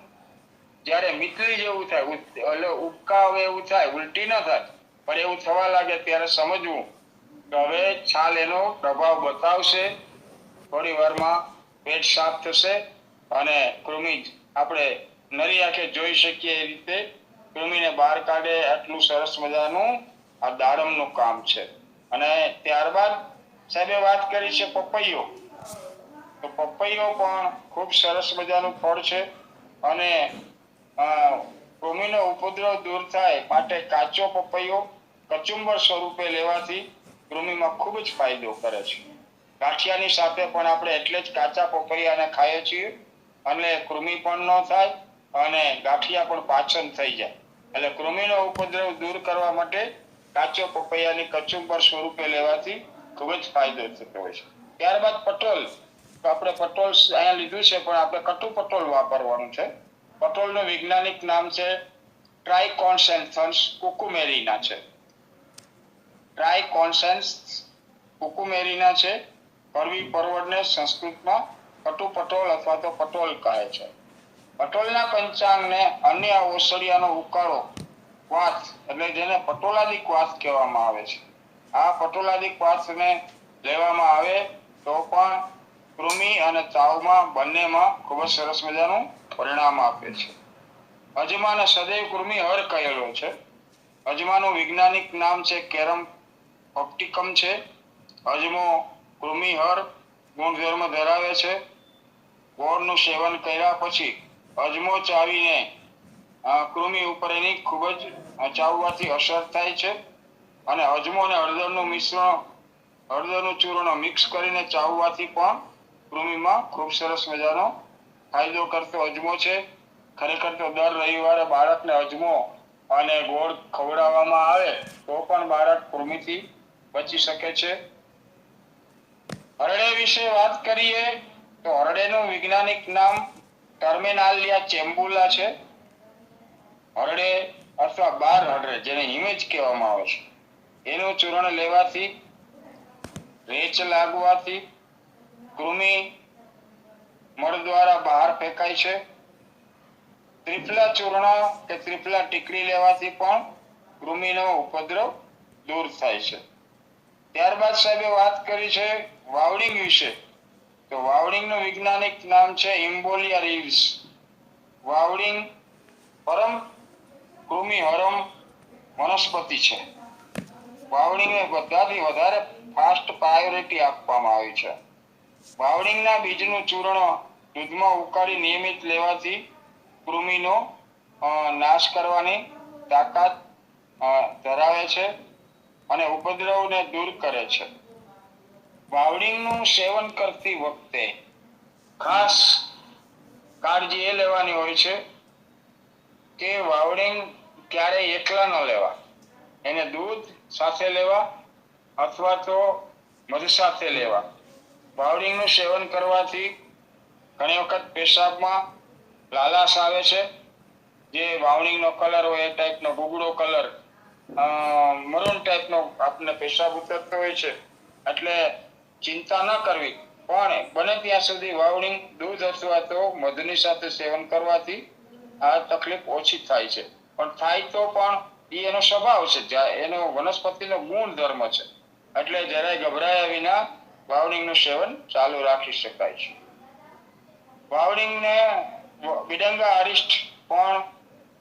જ્યારે મીતલી જેવું થાય, એટલે ઉબકા આવે એવું થાય, ઉલટી ન થાય પણ એવું થવા લાગે ત્યારે સમજવું કે હવે છાલ એનો પ્રભાવ બતાવશે. થોડી વારમાં પેટ સાફ થશે અને કૃમિ આપણે નરી આંખે જોઈ શકીએ એ રીતે કૃમિને બહાર કાઢે. આટલું સરસ મજાનું આ દાડમનું કામ છે. અને ત્યારબાદ સાહેબે વાત કરી છે પપૈયો. તો પપૈયો પણ ખૂબ સરસ મજાનું ફળ છે અને કૃમિનો ઉપદ્રવ દૂર થાય માટે કાચો પપૈયો કચુંબર સ્વરૂપે લેવાથી કૃમિમાં ખૂબ જ ફાયદો કરે છે. ગાંઠિયાની સાથે પણ આપણે એટલે જ કાચા પપૈયાને ખાઈએ છીએ અને કૃમિ પણ ન થાય અને ગાંઠિયા પણ પાચન થઈ જાય. એટલે કૃમિનો ઉપદ્રવ દૂર કરવા માટે કાચો પપૈયાની કચુંબર સ્વરૂપે લેવાથી ખૂબ જ ફાયદો થતો હોય છે. ત્યારબાદ પટોલ. તો આપણે પટોલ અહીંયા લીધું છે પણ આપણે કટુ પટોલ વાપરવાનું છે. પટોલનું વૈજ્ઞાનિક નામ છે ટ્રાઇકોન્સેન્થસ કુકુમેરિના છે. ટ્રાઇકોન્સેન્સ કુકુમેરિના છે. પરવી પરવળને સંસ્કૃતમાં કટુ પટોલ અથવા તો પટોલ કહે છે. પટોલના પંચાંગને અન્ય ઔષધિયાનો ઉકાળો ક્વાથ એટલે જેને પટોલાદિક ક્વાથ કહેવામાં આવે છે. આ પટોલાદિક ક્વાથને લેવામાં આવે તો પણ કૃમિ અને તાવમાં બંનેમાં ખૂબ જ સરસ મજાનું પરિણામ આપે છે. અજમાને સદૈવ કૃમિ હર કહેલો છે. અજમાનું વૈજ્ઞાનિક નામ છે કેરમ ઓપ્ટિકમ છે. અજમો કૃમિહર ગુણધર્મ ધરાવે છે. ગોળનું સેવન કર્યા પછી અજમો ચાવીને કૃમિ ઉપર એની ખૂબ જ ચાવવાથી અસર થાય છે અને અજમો અને હળદરનું મિશ્રણ, હળદરનું ચૂર્ણ મિક્સ કરીને ચાવવાથી પણ કૃમિમાં ખૂબ સરસ મજાનો ફાયદો કરતો અજમો છે. ખરેખર તો દર રવિવારે બાળકને અજમો અને ગોળ ખવડાવવામાં આવે તો પણ બાળક કૃમિથી બચી શકે છે. હરડે વિશે વાત કરીએ તો હરડેનું વૈજ્ઞાનિક નામ ટર્મિનાલિયા ચેમ્બુલા છે. હરડે અથવા બાર હરડે જેને હિમેજ કહેવામાં આવે છે એનું ચૂર્ણ લેવાથી, રેચ લાગવાથી કૃમિ મળ દ્વારા બહાર ફેંકાય છે. ત્રિફલા ચૂર્ણ કે ત્રિફલા ટીકડી લેવાથી પણ કૃમિનો ઉપદ્રવ દૂર થાય છે. ત્યારબાદ સાહેબે વાત કરી છે વાવડિંગ વિશે. તો વાવડિંગનું વૈજ્ઞાનિક નામ છે ઇમ્બોલિયા રીવ્સ. વાવડિંગ પરમ કૃમિહરમ વનસ્પતિ છે. વાવડિંગને બધાથી વધારે ફાસ્ટ પ્રાયોરિટી આપવામાં આવી છે. વાવડિંગના બીજનું ચૂર્ણ દૂધમાં ઉકાળી નિયમિત લેવાથી કૃમિનો નાશ કરવાની તાકાત ધરાવે છે અને ઉપદ્રવને દૂર કરે છે. વાવડિંગનું સેવન કરતી વખતે ખાસ કાળજી એ લેવાની હોય છે કે વાવડિંગ ક્યારેય એકલા ન લેવા. એને દૂધ સાથે લેવા અથવા તો મધ સાથે લેવા. વાવડિંગનું સેવન કરવાથી ઘણી વખત પેશાબમાં લાલાશ આવે છે. જે વાવડિંગનો કલર હોય એ ટાઈપનો ગુગળો કલર, મરૂન ટાઈપનો આપણને પેશાબ ઉતરતો હોય છે. એટલે ચિંતા ન કરવી પણ બને ત્યાં સુધી વાવડિંગ દૂધ અથવા તો મધની સાથે સેવન કરવાથી આ તકલીફ ઓછી થાય છે. પણ થાય તો પણ એનો સ્વભાવ છે, એનો વનસ્પતિનો ગુણધર્મ છે. એટલે જરાય ગભરાયા વિના વાવડિંગનું સેવન ચાલુ રાખી શકાય છે. વાવડિંગને બિડંગા અરિષ્ટ પણ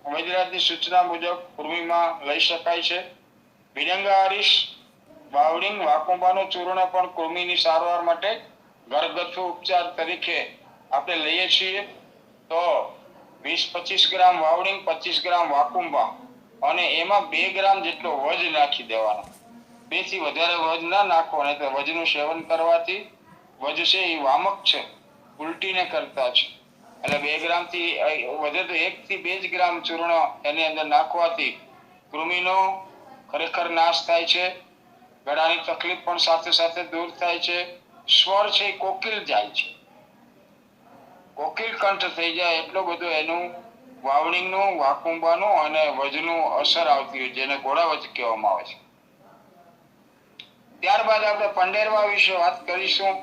વૈદ્યરાજની સૂચના મુજબ કૃમિમાં લઈ શકાય છે. બિડંગા અરિષ્ટ, વાવડિંગ, વાકુંબાનું ચૂર્ણ પણ કૃમિની સારવાર માટે ઘરગથ્થુ ઉપચાર તરીકે આપણે લઈએ છીએ. તો 20-25 ગ્રામ વાવડિંગ, 25 ગ્રામ વાકુંબા અને એમાં 2 ગ્રામ જેટલો વજ નાખી દેવાનો. 2 થી વધારે વજ ના નાખો, નહીં તો વજનું સેવન કરવાથી વજ છે એ વામક છે, ઉલટીને કરતા છે. એટલે 2 ગ્રામથી વધે તો 1 થી 2 જ ગ્રામ ચૂર્ણ એની અંદર નાખવાથી કૃમિનો ખરેખર નાશ થાય છે. ગળાની તકલીફ પણ સાથે સાથે દૂર થાય છે. સ્વર છે એ કોકિલ જાય છે. કોકિલ કંઠ થઈ જાય એટલો બધો એનું વાવણીનું, વાકુંબાનું અને વજનું અસર આવતી હોય, જેને ઘોડાવજ કહેવામાં આવે છે. ત્યારબાદ આપણે પાંડેરવા વિશે વાત કરીશું.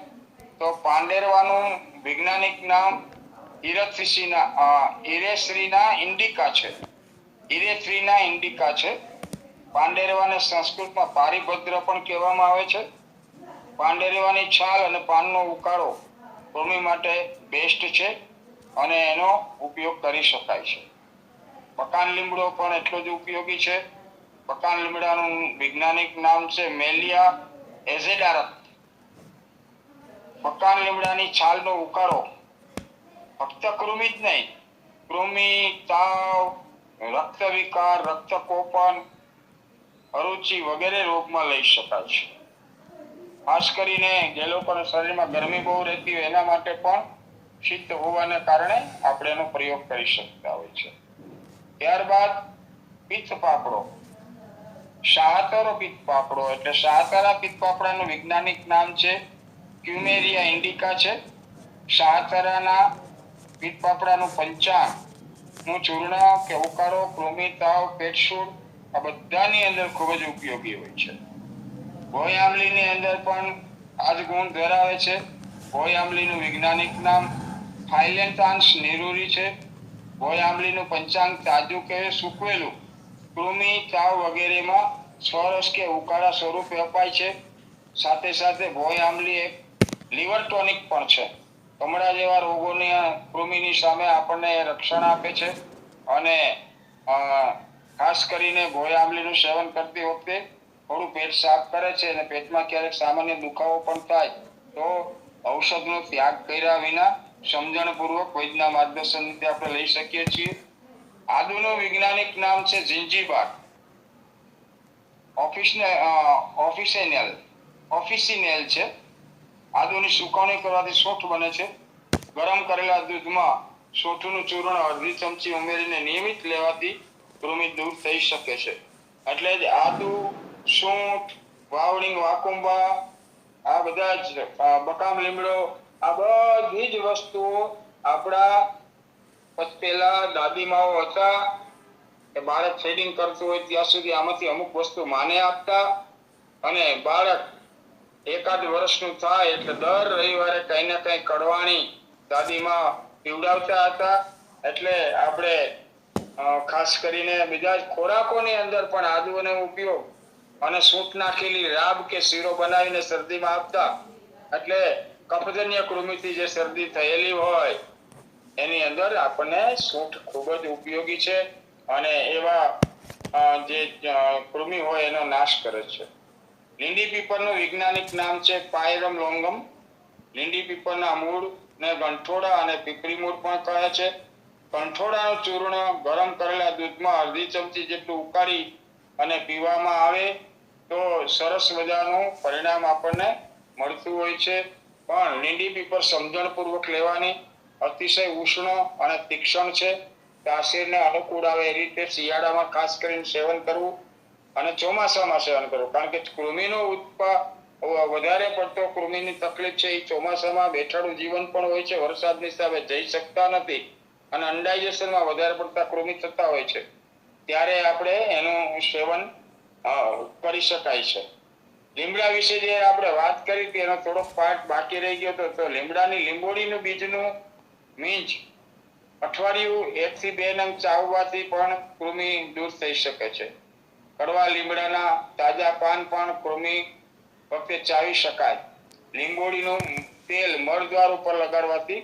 તો પાંડેરવાનું વૈજ્ઞાનિક નામ ઇરેશ્રીના ઇન્ડિકા છે. ઇરેથ્રીના ઇન્ડિકા છે. પાંડેરવાને સંસ્કૃતમાં પારિભદ્ર પણ કહેવામાં આવે છે. પાંડેરવાની છાલ અને પાનનો ઉકાળો કૃમિ માટે બેસ્ટ છે અને એનો ઉપયોગ કરી શકાય છે. બકાન લીમડો પણ એટલો જ ઉપયોગી છે. બકાન લીમડાનું વૈજ્ઞાનિક નામ છે મેલિયા એઝેડારક. બકાન લીમડાની છાલનો ઉકાળો ફક્ત કૃમિ જ નહીં, કૃમિ, તાવ, રક્ત વિકાર, રક્તકોપન, અરુચિ વગેરે રોગમાં લઈ શકાય છે. ખાસ કરીને જે લોકોના શરીરમાં ગરમી બહુ રહેતી હોય એના માટે પણ શીત હોવાને કારણે આપણે એનો પ્રયોગ કરી શકતા હોય છે. ત્યારબાદ પિત્ત પાપડો, શાહતરો પિત્ત પાપડો એટલે શાહતરા પિત્ત પાપડાનું વૈજ્ઞાનિક નામ છે ક્યુમેરિયા ઇન્ડિકા છે. શાહતરાના પિત્ત પાપડાનું પંચાંગ નું ચૂર્ણ કે ઉકાળો કૃમિ, તાવ, પેટશૂળ આ બધાની અંદર ખૂબ જ ઉપયોગી હોય છે. ભોય આંબલીની અંદર પણ આ જ ગુણ ધરાવે છે. ભોય આંબલીનું વૈજ્ઞાનિક નામ ફાઇલેન્થાન્સ નિરુરી છે. ભોય આંબલીનું પંચાંગ તાજું કે સૂકવેલું કૃમિ, તાવ વગેરેમાં સ્વરસ કે ઉકાળા સ્વરૂપે અપાય છે. સાથે સાથે ભોય આંબલી એક લીવર ટોનિક પણ છે. કમળા જેવા રોગોની કૃમિની સામે આપણને રક્ષણ આપે છે અને ખાસ કરીને ભોય આંબલીનું સેવન કરતી વખતે થોડું પેટ સાફ કરે છે અને પેટમાં ક્યારેક સામાન્ય દુખાવો પણ થાય તો ઔષધનો ત્યાગ કર્યા વિના સમજણપૂર્વક વૈદ્યના માર્ગદર્શન રીતે આપણે લઈ શકીએ છીએ. આદુનું વૈજ્ઞાનિક નામ છે ઝિંજીબાર ઓફિસિનેલ છે. આદુની સુકવણી કરવાથી સોઠ બને છે. ગરમ કરેલા દૂધમાં સોઠનું ચૂર્ણ અડધી ચમચી ઉમેરીને નિયમિત લેવાથી કૃમિ દૂર થઈ શકે છે. એટલે જ આદુ, સૂંઠ, વાવણી, વાકુંબા આ બધા જ બકામ લીમડો આ બધી જ વસ્તુઓ આપણા પેલા દાદીમાઓ હતા કે બાળક ફીડિંગ કરતું હોય ત્યાં સુધી આમાંથી અમુક વસ્તુ માને આપતા અને બાળક એકાદ વર્ષનું થાય એટલે દર રવિવારે કઈ ને કઈ કડવાણી દાદીમાં પીવડાવતા હતા. એટલે આપણે ખાસ કરીને બીજા ખોરાકોની અંદર પણ આદુનો ઉપયોગ અને સૂંઠ નાખેલી રાબ કે શીરો બનાવીને શરદીમાં આપતા. એટલે કફજન્ય કૃમિથી જે શરદી થયેલી હોય એની અંદર આપણને સૂંઠ ખૂબ જ ઉપયોગી છે અને એવા જે કૃમિ હોય એનો નાશ કરે છે. લીંડી પીપળનું વૈજ્ઞાનિક નામ છે પાયરમ લોંગમ. લીંડી પીપળના મૂળ ને ગંઠોડા અને પીપળી મૂળ પણ કહે છે. ગંઠોડાનું ચૂર્ણ ગરમ કરેલા દૂધમાં અડધી ચમચી જેટલું ઉકાળી અને પીવામાં આવે તો સરસ મજાનું પરિણામ આપણને મળતું હોય છે. પણ લીંડી પીપળ સમજણપૂર્વક લેવાની, અતિશય ઉષ્ણ અને તીક્ષ્ણ છે. તાસીરને અનુકૂળ આવે એ રીતે શિયાળામાં ખાસ કરીને સેવન કરવું અને ચોમાસામાં સેવન કરવું. કારણ કે કૃમિનો વધારે પડતો કૃમિની તકલીફ છે એ ચોમાસામાં બેઠાડું જીવન પણ હોય છે, વરસાદની હિસાબે જઈ શકતા નથી અને અનડાઇજેશનમાં વધારે પડતા કૃમિ થતા હોય છે. ત્યારે આપણે એનું સેવન કરી શકાય છે. લીમડા વિશે જે આપણે વાત કરી હતી એનો થોડોક પાર્ટ બાકી રહી ગયો તો લીમડાની લીંબોળીનું બીજનું મીંજ અઠવાડિયું 1 થી 2 નંગ ચાવવાથી પણ કૃમિ દૂર થઈ શકે છે. કડવા લીમડાના તાજા પાન પણ કૃમિ વખતે ચાવી શકાય. લીંબોળીનું તેલ મળદ્વાર ઉપર લગાડવાથી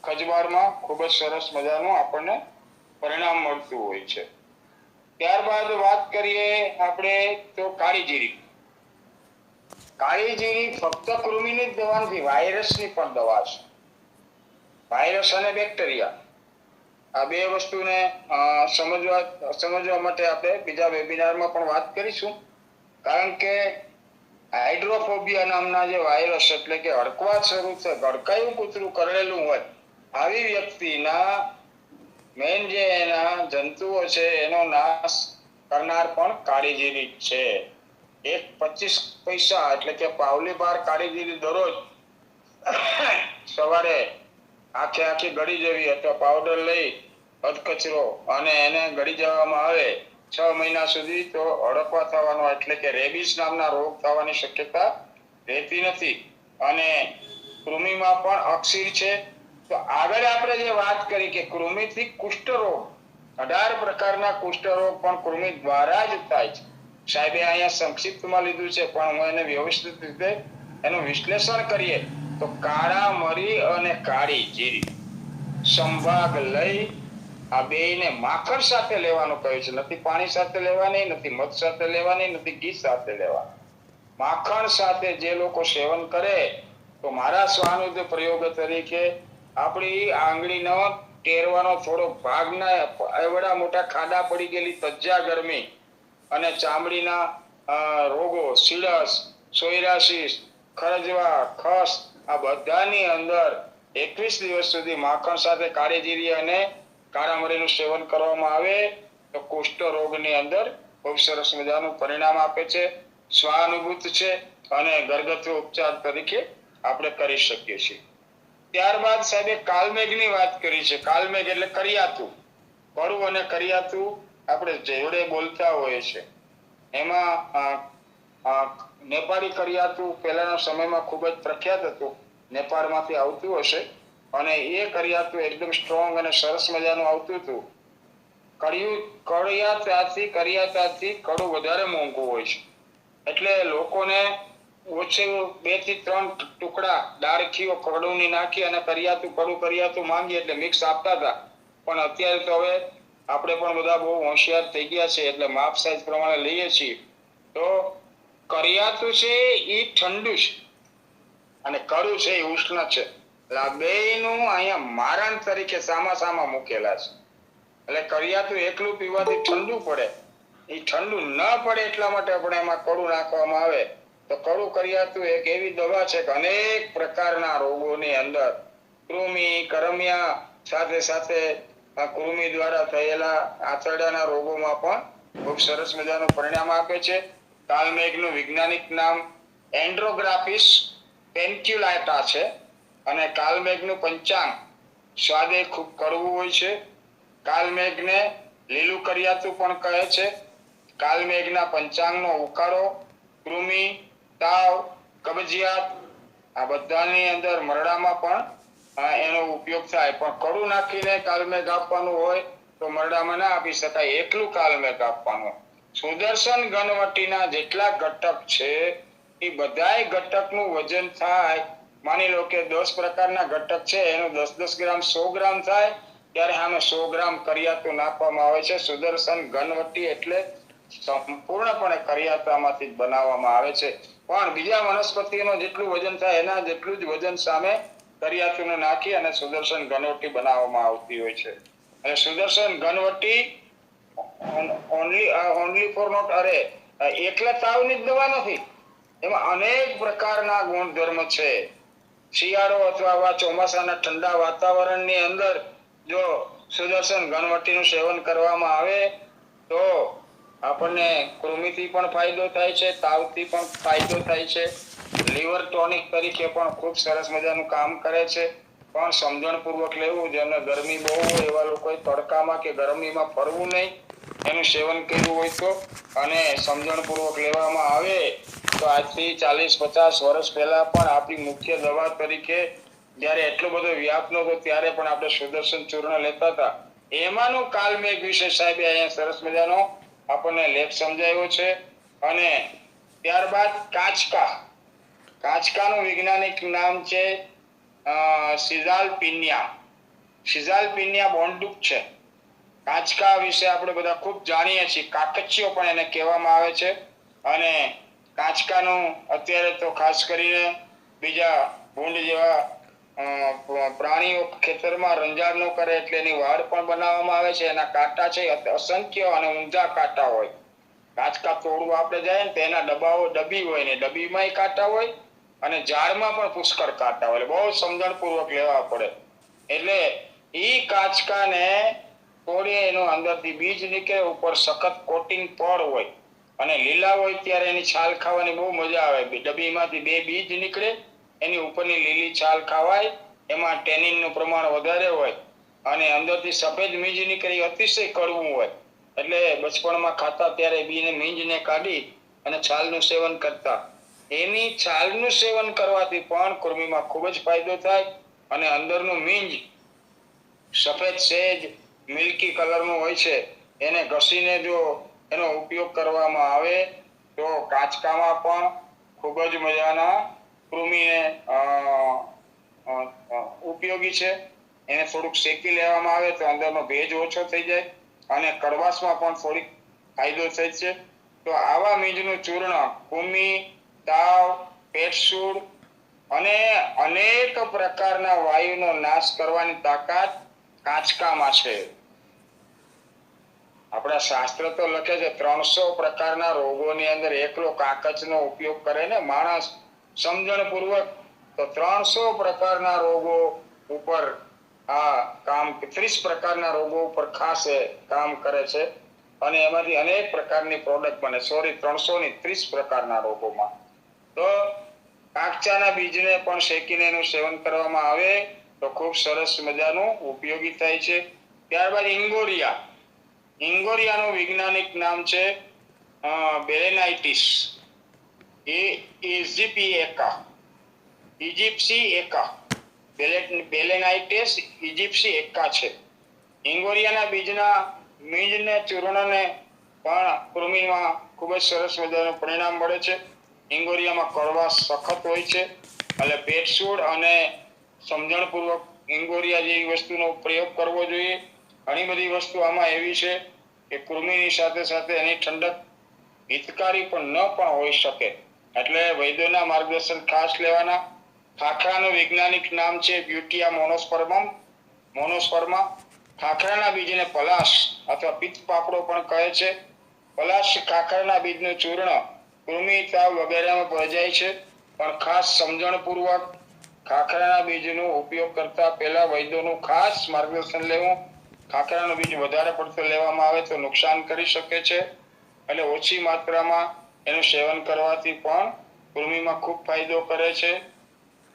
ખજવાળમાં ખૂબ જ સરસ મજાનું આપણને પરિણામ મળતું હોય છે. ત્યારબાદ વાત કરીએ આપણે તો કાળી જીરી. કાળી જીરી ફક્ત કૃમિની જ દવા નથી, વાયરસની પણ દવા છે. વાયરસ અને બેક્ટેરિયા આ બે વસ્તુને સમજવા માટે આપણે બીજા વેબિનારમાં પણ વાત કરીશું. કારણ કે હાઇડ્રોફોબિયા નામના જે વાયરસ એટલે કે હડકવા શરૂ છે, ગડકાયું કૂતરું કરેલું હોય આવી વ્યક્તિના મેઇન જે એના જંતુઓ છે એનો નાશ કરનાર પણ કાળી જીરી છે. 25 પૈસા એટલે કે પાવલી બાર કાળી જીરી દરરોજ સવારે આખી ગળી જવી અથવા પાવડર લઈ અધકચરો અને એને ગળી જવામાં આવે 6 મહિના સુધી તો હડકવા થવાનો એટલે કે રેબિસ નામના રોગ થવાની શક્યતા રહેતી નથી. અને કૃમિમાં પણ અક્ષીર છે. તો આગળ આપણે જે વાત કરી કે કૃમિથી કુષ્ઠરોગ 18 પ્રકારના કુષ્ઠરોગ પણ કૃમિ દ્વારા જ થાય છે. સાહેબે અહીંયા સંક્ષિપ્તમાં લીધું છે પણ હું એને વ્યવસ્થિત રીતે એનું વિશ્લેષણ કરીએ તો કાળા મરી અને કાળી જીરી સંભાગ લઈ આ બેયને માખણ સાથે લેવાનું કહ્યું છે. નથી પાણી સાથે લેવાની, નથી મધ સાથે લેવાની, નથી ઘી સાથે લેવાની. માખણ સાથે જે લોકો સેવન કરે તો મારા સ્વાનુભવ પ્રયોગ તરીકે આપણી આંગળીનો ટેરવાનો થોડો ભાગના એવડા મોટા ખાડા પડી ગયેલી તજ્જા ગરમી અને ચામડીના રોગો, સીડસ, સોયરાસિસ, ખરજવા, ખસ આ બધાની અંદર 21 દિવસ સુધી માખણ સાથે કાળી જીરી અને કાળા મરીનું સેવન કરવામાં આવે તો કુષ્ઠ રોગની અંદર ખૂબ સરસ મજાનું પરિણામ આપે છે. સ્વાનુભૂત છે અને ઘરગથ્થુ ઉપચાર તરીકે આપણે કરી શકીએ છીએ. ત્યારબાદ સાહેબે કાલમેઘની વાત કરી છે. કાલમેઘ એટલે કરિયાતું. કડું અને કરિયાતું આપણે જેવડે બોલતા હોઈએ છે. એમાં નેપાળી કરિયાતું પહેલાના સમયમાં ખૂબ જ પ્રખ્યાત હતું. નેપાળમાંથી આવતું હશે અને એ કરિયાતું એકદમ સ્ટ્રોંગ અને સરસ મજાનું આવતું હતું. કરિયાતાથી કડું વધારે મોંઘું હોય છે. એટલે લોકોને ઓછું 2 થી 3 ટુકડા ડાળખીઓ કડુંની નાખી અને કરિયાતું માંગીએ એટલે મિક્સ આપતા હતા. પણ અત્યારે તો હવે આપણે પણ બધા બહુ હોશિયાર થઈ ગયા છે એટલે માપ સાઈઝ પ્રમાણે લઈએ છીએ. તો કરિયાતું છે એ ઠંડુ છે અને કડું છે એ ઉષ્ણ છે. એટલે આ બેયનું અહીંયા મારણ તરીકે સામા મૂકેલા છે. એટલે કરિયાતું એકલું પીવાથી ઠંડુ પડે, એ ઠંડુ ન પડે એટલા માટે આપણે એમાં કડું નાખવામાં આવે તો કડું કરિયાતું એક એવી દવા છે કે અનેક પ્રકારના રોગોની અંદર કૃમિ, કરમિયા સાથે સાથે કૃમિ દ્વારા થયેલા આંતરડાના રોગોમાં પણ ખૂબ સરસ મજાનું પરિણામ આપે છે. કાલમેઘનું વૈજ્ઞાનિક નામ એન્ડ્રોગ્રાફિસ પેન્ક્યુલાટા છે અને કાલમેઘનું પંચાંગ સ્વાદે ખૂબ કડવું હોય છે. કાલમેઘને લીલું કરિયાતું પણ કહે છે. કાલમેઘના પંચાંગનો ઉકાળો કૃમિ, તાવ, કબજિયાત આ બધાની અંદર મરડામાં પણ એનો ઉપયોગ થાય. પણ કડું નાખીને કાલમેઘ આપવાનું હોય તો મરડામાં ના આપી શકાય, એકલું કાલમેઘ આપવાનું. સુદર્શન ઘનવટીના જેટલા ઘટક છે એ બધાય ઘટકનું વજન થાય. માની લો કે 10 પ્રકારના ઘટક છે એનું 10 ગ્રામ 100 ગ્રામ થાય ત્યારે આમે 100 ગ્રામ કરિયાતું નાખવામાં આવે છે. સુદર્શન ઘનવટી એટલે સંપૂર્ણપણે કરિયાતામાંથી જ બનાવવામાં આવે છે. પણ બીજા વનસ્પતિનું જેટલું વજન થાય એના જેટલું જ વજન સામે કરિયાતુને નાખી અને સુદર્શન ઘનવટી બનાવવામાં આવતી હોય છે. અને સુદર્શન ઘનવટી ઓનલી ફોર નોટ એકલા તાવની જ દવા નથી. એમાં અનેક પ્રકારના ગુણધર્મ છે. શિયાળો અથવા ચોમાસાના ઠંડા વાતાવરણની અંદર જો સુદર્શન ઘનવટીનું સેવન કરવામાં આવે તો આપણને કૃમિથી પણ ફાયદો થાય છે, તાવથી પણ ફાયદો થાય છે. લીવર ટોનિક તરીકે પણ ખૂબ સરસ મજાનું કામ કરે છે. પણ સમજણપૂર્વક લેવું. જેમને ગરમી બહુ હોય એવા લોકોએ તડકામાં કે ગરમીમાં ફરવું નહીં. એનું સેવન કર્યું હોય તો અને સમજણપૂર્વક લેવામાં આવે તો આજથી 40-50 વર્ષ પહેલા પણ આપણી મુખ્ય દવા તરીકે જ્યારે એટલો બધો વ્યાપ નહોતો ત્યારે પણ આપણે સુદર્શન ચૂર્ણ લેતા હતા. એમાંનું કાલમેઘ વિશે સાહેબે અહીંયા સરસ મજાનો આપણને લેખ સમજાવ્યો છે. અને ત્યારબાદ કાચકાનું વૈજ્ઞાનિક નામ છે સિઝાલપિનિયા બોન્ડુક છે. કાચકા વિશે આપણે બધા ખૂબ જાણીએ છીએ. કાકચિયો પણ એને કહેવામાં આવે છે. અને કાચકાનું અત્યારે તો ખાસ કરીને બીજા ભૂંડ જેવા પ્રાણીઓ ખેતરમાં રંજાડ ન કરે એટલે એની વાડ પણ બનાવવામાં આવે છે. એના કાંટા છે અસંખ્ય અને ઊંધા કાંટા હોય. કાચકા તોડવા આપણે જાય ને તો એના ડબ્બી હોય ને ડબ્બીમાંય કાંટા હોય અને ઝાડમાં પણ પુષ્કળ કાંટા હોય. બહુ સમજણપૂર્વક લેવા પડે. એટલે ઈ કાચકાને તોડી એનું અંદરથી બીજ નીકળે, ઉપર સખત કોટિંગ પડ હોય અને લીલા હોય ત્યારે એની છાલ ખાવાની બહુ મજા આવે. ડબ્બીમાંથી 2 બીજ નીકળે, એની ઉપરની લીલી છાલ ખાવાય એમાં ટેનિનનું પ્રમાણ વધારે હોય અને અંદરથી સફેદ મીંજ નીકળી અતિશય કડવું હોય, એટલે બચપણમાં ખાતા ત્યારે બીને મીંજને કાઢી અને છાલનું સેવન કરતા. એની છાલનું સેવન કરવાથી પણ કૃમિમાં ખૂબ જ ફાયદો થાય અને અંદરનું મીંજ સફેદ સેજ મિલ્કી કલરનું હોય છે, એને ઘસીને જો એનો ઉપયોગ કરવામાં આવે તો કાચકામાં પણ ખૂબ જ મજાના કૃમિને ઉપયોગી છે. એને થોડુંક શેકી લેવામાં આવે તો અંદરનો ભેજ ઓછો થઈ જાય અને કડવાશમાં પણ થોડીક ફાયદો થાય છે. તો આવા મીંજનું ચૂર્ણ કૃમિ, તાવ, પેટસૂળ અને અનેક પ્રકારના વાયુનો નાશ કરવાની તાકાત કાચકામાં છે. આપણા શાસ્ત્ર તો લખે છે 300 પ્રકારના રોગોની અંદર એકલો કાકચનો ઉપયોગ કરે ને માણસ સમજણપૂર્વક, તો 300 પ્રકારના રોગો ઉપર આ કામ 30 પ્રકારના રોગો ઉપર ખાસ કામ કરે છે અને એમાંથી અનેક પ્રકારની પ્રોડક્ટ બને. સોરી, 300 ની 30 પ્રકારના રોગોમાં. તો કાકચાના બીજને પણ શેકીને એનું સેવન કરવામાં આવે તો ખૂબ સરસ મજાનું ઉપયોગી થાય છે. ત્યારબાદ ઇંગોરિયા. ઇંગોરિયાનું વૈજ્ઞાનિક નામ છે બેલેનાઇટિસ. એ ઇજિપ્સી એકા બેલેનાઇટિસ ઇજિપ્સી એકા છે. ઇંગોરિયાના બીજના મીંજને ચૂર્ણને પણ કૃમિમાં ખૂબ જ સરસ મજાનું પરિણામ મળે છે. ઇંગોરિયામાં કડવાશ સખત હોય છે, એટલે પેટસૂળ અને સમજણપૂર્વક ઇંગોરિયા જેવી વસ્તુનો પ્રયોગ કરવો જોઈએ. ઘણી બધી વસ્તુ આમાં એવી છે કે કૃમિની સાથે સાથે એની ઠંડક હિતકારી પણ ન પણ હોઈ શકે, એટલે વૈદ્યોના માર્ગદર્શન ખાસ લેવાના. ખાખરાનું વૈજ્ઞાનિક નામ છે બ્યુટિયા મોનોસ્પર્મા. ખાખરાના બીજને પલાશ અથવા પિત્ત પાપડો પણ કહે છે. પલાશ ખાખરાના બીજનું ચૂર્ણ કૃમિ, તાવ વગેરેમાં ભજાય છે, પણ ખાસ સમજણપૂર્વક ખાખરાના બીજનો ઉપયોગ કરતા પહેલા વૈદ્યોનું ખાસ માર્ગદર્શન લેવું. ખાખરાનું બીજ વધારે પડતું લેવામાં આવે તો નુકસાન કરી શકે છે, એટલે ઓછી માત્રામાં એનું સેવન કરવાથી પણ કૃમિમાં ખૂબ ફાયદો કરે છે.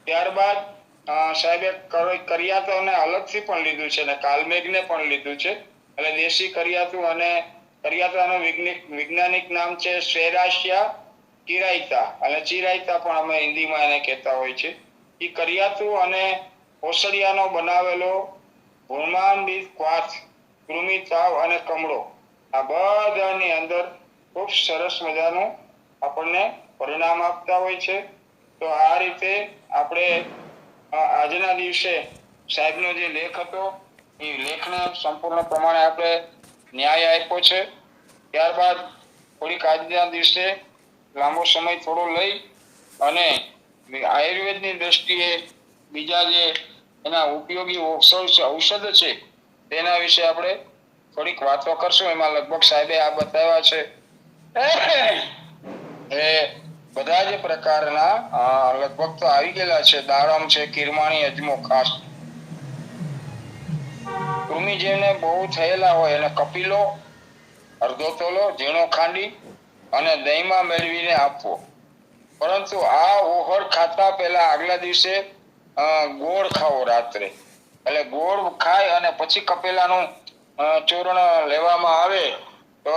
ત્યારબાદ સાહેબે કરિયાતોને અલગથી પણ લીધું છે અને કાલમેઘને પણ લીધું છે. એટલે દેશી કરિયાતું અને કરિયાતાનું વૈજ્ઞાનિક નામ છે સેરાશિયા ચિરાયતા, અને ચિરાયતા પણ અમે હિન્દીમાં એને કહેતા હોય છે. એ કરિયાતું અને ઓસડિયાનો બનાવેલો ભૂમાનબીજ ક્વાથ, કૃમિ, તાવ અને કમળો, આ બધાની અંદર ખૂબ સરસ મજાનું આપણને પરિણામ આપતા હોય છે. તો આ રીતે આપણે આજના દિવસે સાહેબનો જે લેખ હતો એ લેખને સંપૂર્ણ પ્રમાણે આપણે ન્યાય આપ્યો છે. ત્યારબાદ થોડીક આજના દિવસે લાંબો સમય થોડો લઈ અને આયુર્વેદની દ્રષ્ટિએ બીજા જે એના ઉપયોગી ઔષધ છે તેના વિશે આપણે થોડીક વાતો કરશું. એમાં લગભગ સાહેબે આ બતાવ્યા છે એ બધા જ પ્રકારના લગભગ તો આવી ગયેલા છે. દાડમ છે, કિરમાણી, અજમો ખાસ. કૃમિ જેને બહુ થયેલા હોય એને કપિલો અડધો તોલો ઝીણો ખાંડી અને દહીંમાં મેળવીને આપવો. પરંતુ આ ઓહળ ખાતા પહેલા આગલા દિવસે ગોળ ખાવો રાત્રે. એટલે ગોળ ખાય અને પછી કપેલાનું ચૂર્ણ લેવામાં આવે તો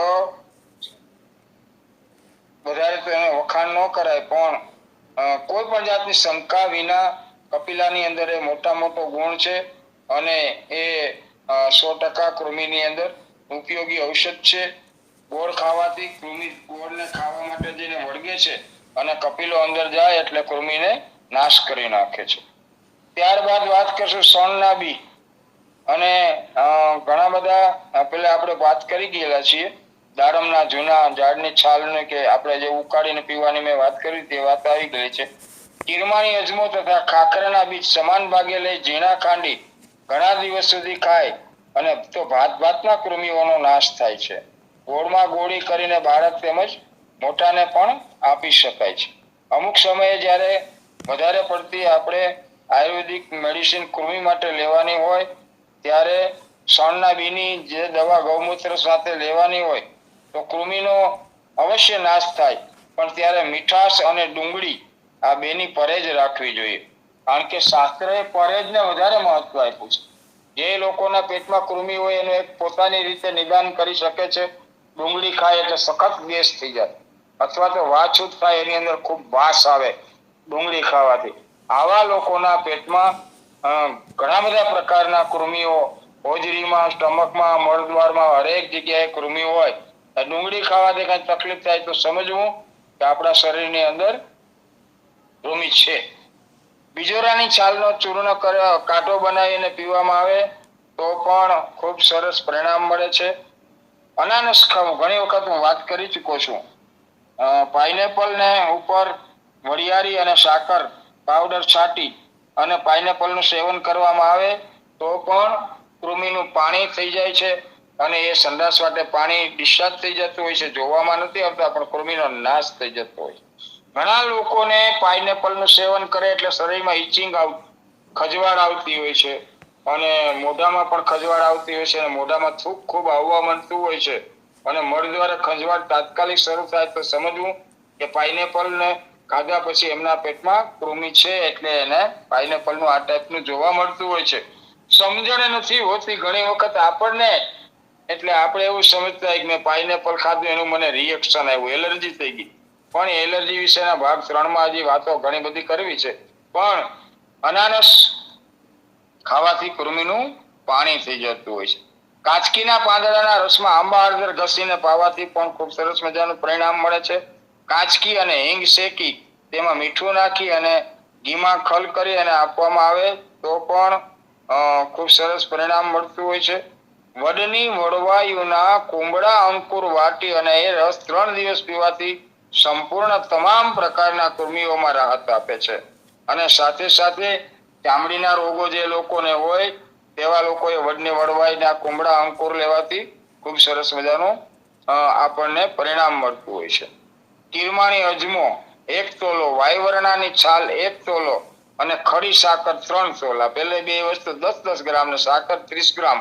વધારે તો એને વખાણ ન કરાય, પણ કોઈ પણ જાતની શંકા વિના કપિલાની અંદર એ મોટો ગુણ છે અને એ 100% કૃમિની અંદર ઉપયોગી ઔષધ છે. ગોળ ખાવાથી કૃમિ ગોળને ખાવા માટે જઈને વળગે છે અને કપિલો અંદર જાય એટલે કૃમિને નાશ કરી નાખે છે. ત્યારબાદ વાત કરશું શણના બી. અને ઘણા બધા પેલા આપણે વાત કરી ગયેલા છીએ દાડમના જૂના ઝાડની છાલને કે આપણે જે ઉકાળીને પીવાની મેં વાત કરી તે વાત આવી ગઈ છે. કિરમાણી, અજમો તથા ખાખરાના બીજ સમાન ભાગે લઈ ઝીણા ખાંડી ઘણા દિવસ સુધી ખાય અને તો ભાતના કૃમિઓનો નાશ થાય છે. ગોળમાં ગોળી કરીને બાળક તેમજ મોટાને પણ આપી શકાય છે. અમુક સમયે જ્યારે વધારે પડતી આપણે આયુર્વેદિક મેડિસિન કૃમિ માટે લેવાની હોય ત્યારે શણના બીની જે દવા ગૌમૂત્ર સાથે લેવાની હોય તો કૃમિનો અવશ્ય નાશ થાય, પણ ત્યારે મીઠાશ અને ડુંગળી આ બેની પરેજ રાખવી જોઈએ. કારણ કે શાસ્ત્રએ પરેજને વધારે મહત્વ આપ્યું છે. જે લોકોના પેટમાં કૃમિ હોય એનું એક પોતાની રીતે નિદાન કરી શકે છે. ડુંગળી ખાય એટલે સખત ગેસ થઈ જાય, અથવા તો વાછૂત થાય, એની અંદર ખૂબ વાસ આવે ડુંગળી ખાવાથી. આવા લોકોના પેટમાં ઘણા બધા પ્રકારના કૃમિઓ, હોજરીમાં, સ્ટમકમાં, મળદ્વારમાં, હરેક જગ્યાએ કૃમિ હોય. ડુંગળી ખાવાથી કઈ તકલીફ થાય તો સમજવું કે આપણા શરીરની અંદર કૃમિ છે. બિજોરાની છાલનો ચૂર્ણ કાઢો બનાવીને પીવામાં આવે તો પણ ખૂબ સરસ પરિણામ મળે છે. અનાનસ ખાવું, ઘણી વખત હું વાત કરી ચૂક્યો છું. પાઇનેપલ ને ઉપર વરિયાળી અને સાકર પાવડર છાંટી અને પાઇનેપલ નું સેવન કરવામાં આવે તો પણ કૃમિનું પાણી થઈ જાય છે અને એ સંડાસ વાટે પાણી ડિસ્ચાર્જ થઈ જતું હોય છે. જોવામાં નથી આવતા પણ કૃમિનો નાશ થઈ જતો હોય છે. ઘણા લોકોને પાઇનેપલ નું સેવન કરે એટલે શરીરમાં ઇચિંગ ખજવાળ આવતી હોય છે અને મોઢામાં પણ ખજવાળ આવતી હોય છે અને મોઢામાં થૂક ખૂબ આવવા માંડતું હોય છે અને મળ દ્વારા ખજવાળ તાત્કાલિક શરૂ થાય તો સમજવું કે પાઇનેપલ ને ખાધા પછી એમના પેટમાં કૃમિ છે, એટલે એને પાઇનેપલ નું આ ટાઈપનું જોવા મળતું હોય છે. સમજણ નથી હોતી ઘણી વખત આપણને, એટલે આપણે એવું સમજતા કે મેં પાઇનેપલ ખાધું એનું મને રિએક્શન આવ્યું, એલર્જી થઈ ગઈ. પણ એલર્જી વિશેના ભાગ 3 માં હજી વાતો ઘણી બધી કરવી છે. પણ અનાનસ ખાવાથી કૃમિનું પાણી થઈ જતું હોય છે. કાચકીના પાંદડાના રસમાં આંબા હળદર ઘસીને પાવાથી પણ ખૂબ સરસ મજાનું પરિણામ મળે છે. કાચકી અને હિંગ શેકી તેમાં મીઠું નાખી અને ઘીમાં ખલ કરી અને આપવામાં આવે તો પણ ખૂબ સરસ પરિણામ મળતું હોય છે. વડની વડવાયુના કુંબળા અંકુર વાટી અને એ રસ 3 દિવસ પીવાથી સંપૂર્ણ તમામ પ્રકારના કૃમિઓમાં રાહત આપે છે. અને સાથે સાથે ચામડીના રોગો જે લોકોને હોય તેવા લોકોએ વડની વડવાઈના કુંબળા અંકુર લેવાથી ખૂબ સરસ મજાનું આપણને પરિણામ મળતું હોય છે. કિરમાણી અજમો 1 તોલો, વાયવરણાની છાલ 1 તોલો અને ખડી સાકર 3 તોલા. પેલે બે વસ્તુ 10-10 ગ્રામ ને સાકર 30 ગ્રામ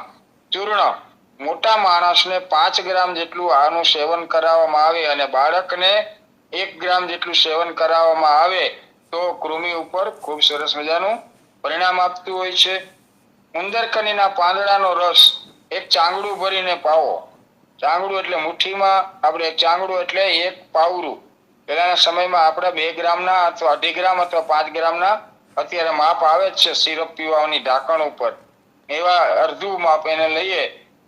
ચૂર્ણ. મોટા માણસને 5 ગ્રામ જેટલું આનું સેવન કરાવવામાં આવે અને બાળકને 1 ગ્રામ જેટલું સેવન કરાવવામાં આવે તો કૃમિ ઉપર ખૂબ સરસ મજાનું પરિણામ આપતું હોય છે. ઉંદરકનીના પાંદડાનો રસ 1 ચાંગડું ભરીને પાવો. ચાંગડું એટલે મુઠ્ઠીમાં, આપણે ચાંગડું એટલે 1 પાવરું. પહેલાના સમયમાં આપણે 2 ગ્રામના અથવા 2.5 ગ્રામ અથવા 5 ગ્રામના અત્યારે માપ આવે જ છે સિરપ પીવાની ઢાંકણ ઉપર. એવા અડધું માપ એને લઈએ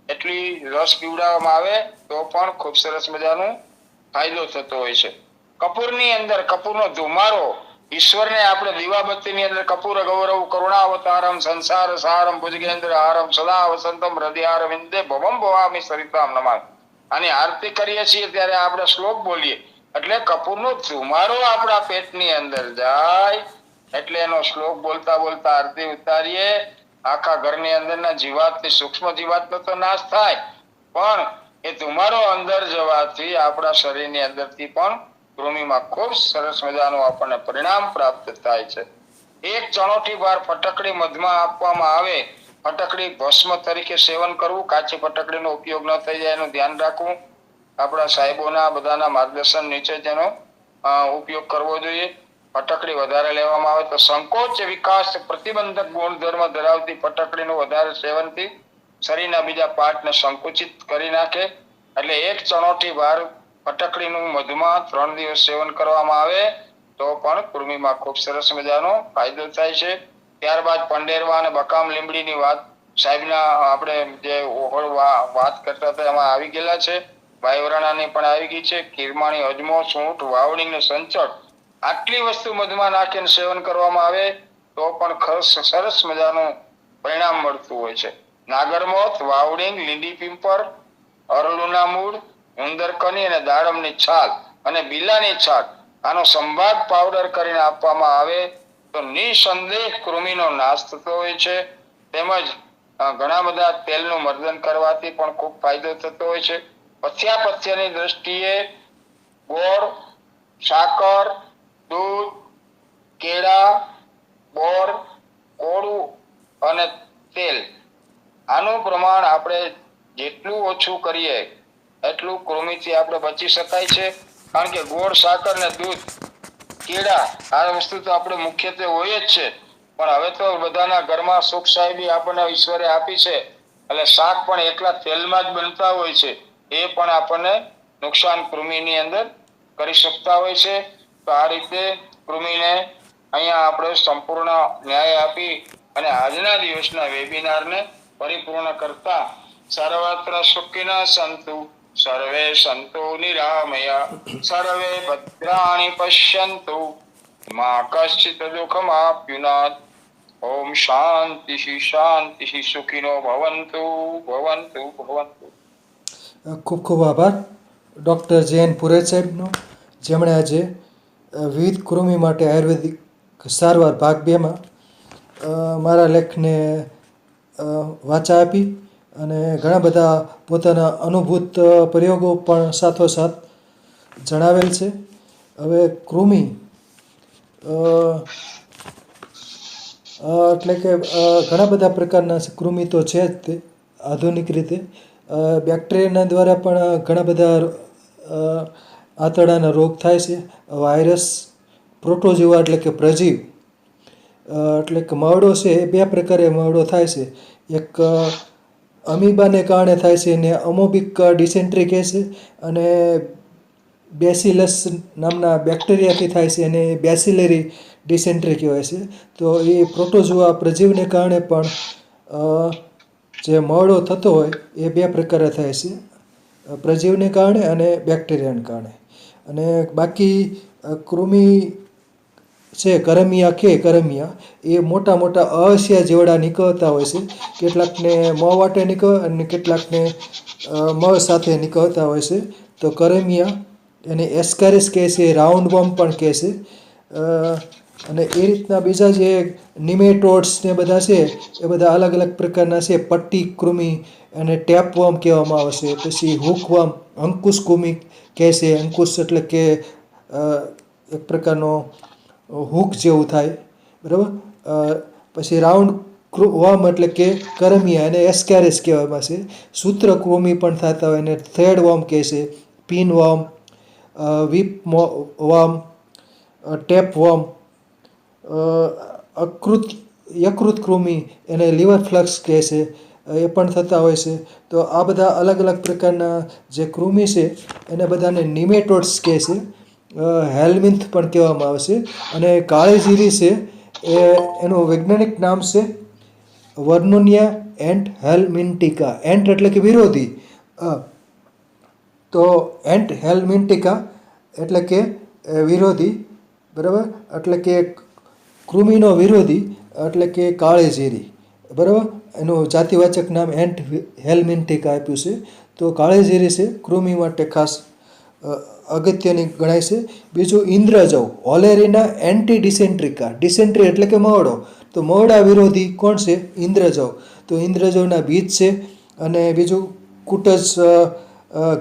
એટલી રસ પીવડાવવામાં આવે તો પણ ખૂબ સરસ મજાનું ફાયદો થતો હોય છે. કપૂરની અંદર કપૂરનો ધુમારો, ઈશ્વરને આપણે દીવાબત્તીની અંદર કપૂર ગૌરવ કરુણાવતારમ સંસાર સારમ ભુજગેન્દ્ર હારમ સદા વસંતમ હૃદયાર વિંદે ભવમ ભવામી સરિતામ નમામિ. આની આરતી કરીએ છીએ ત્યારે આપણે શ્લોક બોલીએ એટલે કપૂરનો ધુમારો આપણા પેટની અંદર જાય એટલે એનો શ્લોક બોલતા બોલતા આરતી ઉતારીએ. આખા ઘરની અંદરના જીવાતની સૂક્ષ્મ જીવાતનો તો નાશ થાય, પણ એ ધુમારો અંદર જવાથી આપણા શરીરની અંદરથી પણ કૃમિમાં ખૂબ સરસ મજાનું આપણને પરિણામ પ્રાપ્ત થાય છે. 1 ચણોઠી ભાર ફટકડી મધમાં આપવામાં આવે. ફટકડી ભસ્મ તરીકે સેવન કરવું. કાચી ફટકડીનો ઉપયોગ ન થઈ જાય એનું ધ્યાન રાખવું. આપણા સાહેબોના બધાના માર્ગદર્શન નીચે તેનો ઉપયોગ કરવો જોઈએ. ફટકડી વધારે લેવામાં આવે તો સંકોચ વિકાસ પ્રતિબંધક ગુણધર્મ ધરાવતી ફટકડીનું વધારે સેવનથી શરીરના બીજા પાર્ટને સંકુચિત કરી નાખે. એટલે 1 ચણોઠી ભાર ફટકડીનું મધમાં 3 દિવસ સેવન કરવામાં આવે તો પણ કૃમિમાં ખૂબ સરસ મજાનો ફાયદો થાય છે. ત્યારબાદ પંડેરવા અને બકામ લીમડીની વાત સાહેબના આપણે જે વાત કરતા હતા એમાં આવી ગયેલા છે. વાયવરણાની પણ આવી ગઈ છે. કિરમાણી અજમો, સૂંઠ, વાવડિંગ ને સંચળ આટલી વસ્તુ મધમાં નાખીને સેવન કરવામાં આવે તો પણ સરસ મજાનું પરિણામ મળતું હોય છે. નાગરમોથ, વાવડિંગ, લીંડી પિંપર, અરલુના મૂળ, ઉંદરકની અને દાડમની છાલ અને બિલાની છાલ આનો સંભાગ પાવડર કરીને આપવામાં આવે તો નિસંદેહ કૃમિનો નાશ થતો હોય છે. તેમજ ઘણા બધા તેલનું મર્દન કરવાથી પણ ખૂબ ફાયદો થતો હોય છે. પથ્યાની દ્રષ્ટિએ ગોળ, સાકર, દૂધ, કેળા, બોર, કોળું અને તેલ આનું પ્રમાણ આપણે જેટલું ઓછું કરીએ એટલું કૃમિથી આપણે બચી શકાય છે. કારણ કે ગોળ, સાકર ને દૂધ, કેળા આ વસ્તુ તો આપણે મુખ્યત્વે હોય જ છે, પણ હવે તો બધાના ઘરમાં સુખ સાહેબી આપણને ઈશ્વરે આપી છે, એટલે શાક પણ એકલા તેલમાં જ બનતા હોય છે, એ પણ આપણને નુકસાન કૃમિની અંદર કરી શકતા હોય છે. તો આ રીતે કૃમિને અહીંયા આપણે સંપૂર્ણ ન્યાય આપી અને આજના દિવસના વેબિનારને પરિપૂર્ણ કરતા સર્વત્ર સુખિનઃ સંતુ સર્વે સંતો નિરામયા સર્વે ભદ્રાણિ પશ્યન્તુ મા કશ્ચિત દુઃખમાપ્યુનાથ. ઓમ શાંતિ શાંતિ સુખિનો ભવંતુ ભવંતુ ભવંતુ. ખૂબ ખૂબ આભાર ડૉક્ટર જયન પુરોહિત સાહેબનો, જેમણે આજે વિવિધ કૃમિ માટે આયુર્વેદિક સારવાર ભાગ 2માં મારા લેખને વાચા આપી અને ઘણા બધા પોતાના અનુભૂત પ્રયોગો પણ સાથોસાથ જણાવેલ છે. હવે કૃમિ એટલે કે ઘણા બધા પ્રકારના કૃમિ તો છે જ તે આધુનિક રીતે. બેક્ટેરિયાના દ્વારા પણ ઘણા બધા આંતરડાના રોગ થાય છે. વાયરસ, પ્રોટોઝોઆ એટલે કે પ્રજીવ એટલે કે મવડો છે, એ 2 પ્રકારે મવડો થાય છે. એક અમીબાને કારણે થાય છે એને અમોબિક ડિસેન્ટ્રી કહે છે, અને બેસિલસ નામના બેક્ટેરિયાથી થાય છે અને બેસિલરી ડિસેન્ટ્રી કહેવાય છે. તો એ પ્રોટોઝોઆ પ્રજીવને કારણે પણ જે મવડો થતો હોય એ 2 પ્રકારે થાય છે, પ્રજીવને કારણે અને બેક્ટેરિયાને કારણે. અને બાકી કૃમિ છે કરમિયા એ મોટા મોટા અળસિયા જેવડા નીકળતા હોય છે. કેટલાકને મોં વાટે નીકળે અને કેટલાકને મળ સાથે નીકળતા હોય છે. તો કરમિયા એને એસ્કારિસ કહે છે, રાઉન્ડ વર્મ પણ કહે છે. અને એ રીતના બીજા જે નિમેટોડ્સ ને બધા છે એ બધા અલગ અલગ પ્રકારના છે. પટ્ટી કૃમિ અને ટેપવર્મ કહેવામાં આવે છે. પછી હૂકવર્મ, અંકુશ કૃમિ કહે છે. અંકુશ એટલે કે એક પ્રકારનો હૂક જેવું થાય, બરાબર. પછી રાઉન્ડ વર્મ એટલે કે કરમિયા, અને એસ્કેરિસ કહેવામાં છે. સૂત્રકૃમિ પણ થતા હોય, એને થ્રેડ વર્મ કહે છે, pin worm, whip worm, tape worm, યકૃત કૃમિ એને લિવર ફ્લક્સ કહે છે, એ પણ થતા હોય છે. તો આ બધા અલગ અલગ પ્રકારના જે કૃમિ છે એને બધાને નિમેટોડ્સ કહે છે. હેલમિન્થ પણ કહેવામાં આવે છે. અને કાળી જીરી છે એનું વૈજ્ઞાનિક નામ છે વર્નોનિયા એન્ટ હેલમિન્ટિકા. એન્ટ એટલે કે વિરોધી, તો એન્ટ હેલમિન્ટિકા એટલે કે વિરોધી, બરાબર. એટલે કે કૃમિનો વિરોધી એટલે કે કાળી જીરી, બરાબર. એનું જાતિવાચક નામ એન્ટ હેલમિન્ટિકા આપ્યું છે. તો કાળી જીરી છે કૃમિ માટે ખાસ અગત્યની ગણાય છે. બીજું ઇન્દ્રજવ, ઓલેરીના એન્ટી ડિસેન્ટ્રિકા. ડિસેન્ટ્રી એટલે કે મવડો, તો મવડા વિરોધી કોણ છે? ઇન્દ્રજવ. તો ઇન્દ્રજવના બીજ છે. અને બીજું કુટજ,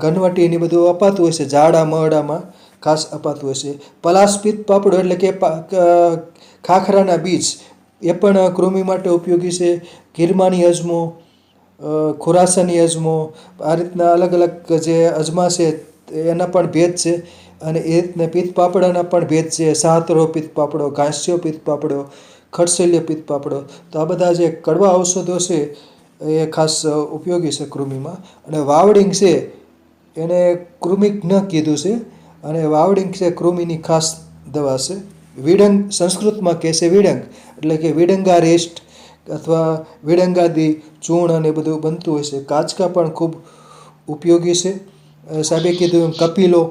ઘનવટી ને બધું અપાતું હોય છે, ઝાડા મવડામાં ખાસ અપાતું હોય છે. પલાસપિત પાપડો એટલે કે ખાખરાના બીજ, એ પણ કૃમિ માટે ઉપયોગી છે. ગિરમાની અજમો, ખુરાસાની અજમો, આ રીતના અલગ અલગ જે અજમા છે એના પણ ભેદ છે. અને એ રીતના પિત્ત પાપડાના પણ ભેદ છે. સાતરો પિત્ત પાપડો, ઘાસ્યો પિત્ત પાપડો, ખડસેલ્ય પિત્ત પાપડો. તો આ બધા જે કડવા ઔષધો છે એ ખાસ ઉપયોગી છે કૃમિમાં. અને વાવડિંગ છે એને કૃમિક ન કીધું છે, અને વાવડિંગ છે કૃમિની ખાસ દવા છે. વિડંગ સંસ્કૃતમાં કહે છે વિડંગ, એટલે કે વિડંગા રેસ્ટ અથવા વિડંગાદી ચૂર્ણ અને બધું બનતું હોય છે. કાચકા પણ ખૂબ ઉપયોગી છે. સાહેબે કીધું એમ કપિલો,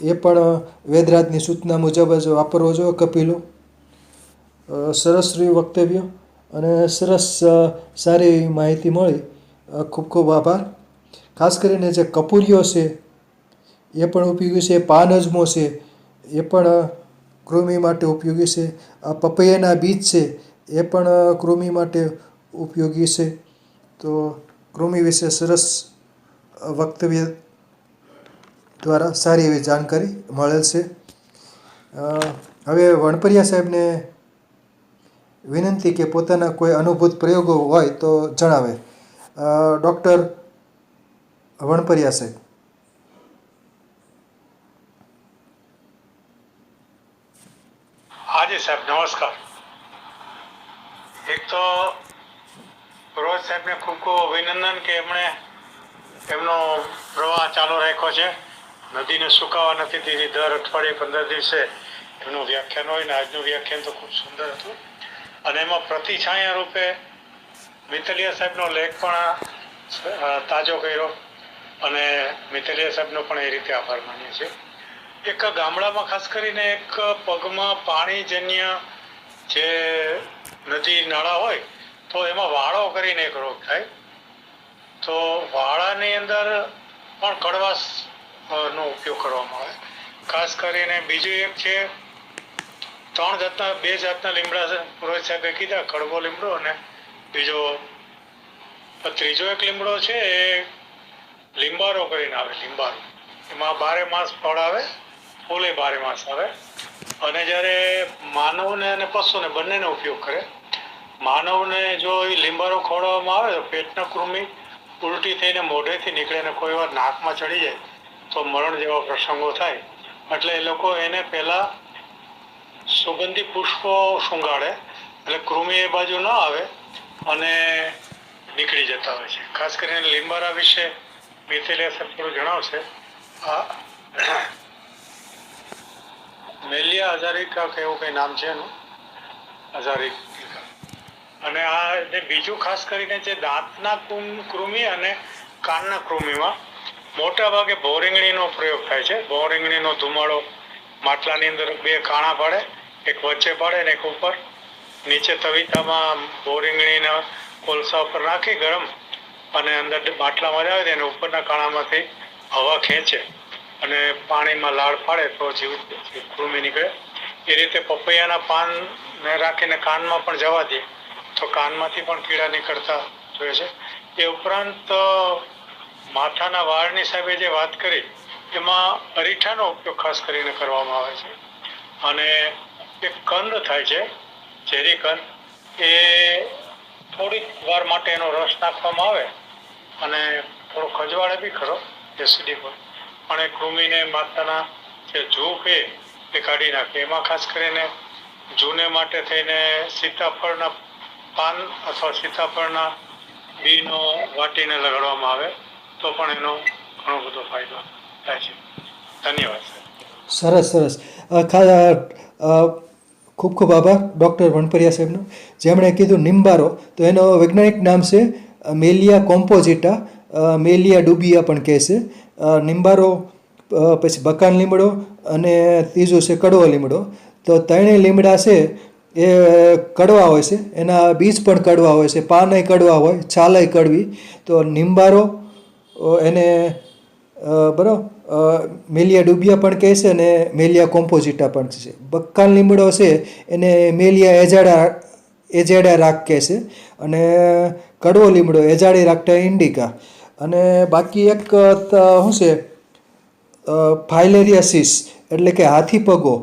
એ પણ વેદરાજની સૂચના મુજબ જ વાપરવો જોઈએ કપિલો. સરસ રહ્યું વક્તવ્ય અને સરસ સારી એવી માહિતી મળી. ખૂબ ખૂબ આભાર. ખાસ કરીને જે કપૂરીઓ છે એ પણ ઉપયોગી છે. પાન અજમો છે એ પણ કૃમિ માટે ઉપયોગી છે. આ પપૈયાના બીજ છે એ પણ કૃમિ માટે ઉપયોગી છે. તો કૃમિ વિશે સરસ વક્તવ્ય દ્વારા સારી એવી જાણકારી મળેલ છે. હવે વણપરિયા સાહેબને વિનંતી કે પોતાના કોઈ અનુભૂત પ્રયોગો હોય તો જણાવે. ડૉક્ટર વણપરિયા સાહેબ. હાજી સાહેબ, નમસ્કાર. તો રોજ સાહેબને ખૂબ ખૂબ અભિનંદન કે એમણે એમનો પ્રવાહ ચાલુ રાખ્યો છે. નદીને સુકાવા નથી દીધી. દર અઠવાડિયે 15 દિવસે એમનું વ્યાખ્યાન હોય ને આજનું વ્યાખ્યાન તો ખૂબ સુંદર હતું. અને એમાં પ્રતિછાયા રૂપે મિતલિયા સાહેબનો લેખ પણ તાજો કર્યો અને મિતલિયા સાહેબનો પણ એ રીતે આભાર માનીએ છીએ. એક ગામડામાં ખાસ કરીને એક પગમાં પાણીજન્ય જે નદી નાળા હોય તો એમાં વાળો કરીને એક રોગ થાય. તો વાળાની અંદર પણ કડવાશ નો ઉપયોગ કરવામાં આવે. ખાસ કરીને બીજું એક છે 2 જાતના લીમડા છે. પુરોહિત સાહેબે કીધા, કડવો લીમડો અને બીજો ત્રીજો એક લીમડો છે એ લીંબારો કરીને આવે. લીંબારો એમાં 12 માસ ફળ આવે, ફૂલે 12 માસ આવે. અને જ્યારે માનવને અને પશુને બંનેનો ઉપયોગ કરે. માનવને જો એ લીંબારો ખવડાવવામાં આવે તો પેટના કૃમિ ઉલટી થઈને મોઢેથી નીકળે અને કોઈ વાર નાકમાં ચડી જાય તો મરણ જેવા પ્રસંગો થાય. એટલે એ લોકો એને પહેલા સુગંધી પુષ્પો શૃંગાડે એટલે કૃમિ એ બાજુ ન આવે અને નીકળી જતા હોય છે. ખાસ કરીને લીંબારા વિશે મિતેલિયા સાહેબ થોડું જણાવશે. મેલિયા હજારિકા કે એવું કંઈ નામ છે એનું, હજારિકા. અને આ જે બીજું ખાસ કરીને જે દાંતના કૃમિ અને કાનના કૃમિમાં મોટા ભાગે ભોરીંગણીનો પ્રયોગ થાય છે. ભોરીંગણીનો ધુમાડો માટલાની અંદર 2 કાણા પાડે, એક વચ્ચે પાડે ને એક ઉપર. નીચે તવીથામાં ભોરીંગણીના કોલસા ઉપર નાખી ગરમ અને અંદર માટલામાં આવે અને ઉપરના કાણામાંથી હવા ખેંચે અને પાણીમાં લાળ પાડે તો જીવિત કૃમિ નીકળે. એ રીતે પપૈયાના પાનને રાખીને કાનમાં પણ જવા દે તો કાનમાંથી પણ કીડા નીકળતા જોઈએ છે. એ ઉપરાંત માથાના વાળની સાહેબે જે વાત કરી એમાં અરીઠાનો ઉપયોગ ખાસ કરીને કરવામાં આવે છે. અને એક કંદ થાય છે, ઝેરી કંદ, એ થોડીક વાર માટે એનો રસ નાખવામાં આવે અને થોડો ખજવાળે બી ખરો એસિડિક હોય, પણ એ કૃમિને માથાના જે જૂક એ કાઢી નાખે. એમાં ખાસ કરીને જૂને માટે થઈને સીતાફળના પાન અથવા સીતાફળના બીનો વાટીને લગાડવામાં આવે તો પણ એનો ઘણો બધો ફાયદો થાય છે. ધન્યવાદ સર. સરસ. ખૂબ ખૂબ આભાર ડૉક્ટર વણપરિયા સાહેબનો, જેમણે કીધું નિમ્બારો. તો એનો વૈજ્ઞાનિક નામ છે મેલિયા કોમ્પોઝિટા, મેલિયા ડુબિયા પણ કહે છે. નિમ્બારો, પછી બકાન લીમડો અને ત્રીજો છે કડવો લીમડો. તો ત્રણેય લીમડા છે એ કડવા હોય છે, એના બીજ પણ કડવા હોય છે, પાનય કડવા હોય, છાલય કડવી. તો નિમ્બારો એને બરાબર મેલિયા ડુબિયા પણ કહે છે અને મેલિયા કોમ્પોઝિટા પણ છે. બક્કાન લીમડો છે એને મેલિયા એજાડા રાગ કહે છે અને કડવો લીમડો એજાડી રાખતા ઇન્ડિકા. અને બાકી એક શું છે ફાઇલેરિયાસિસ એટલે કે હાથી પગો,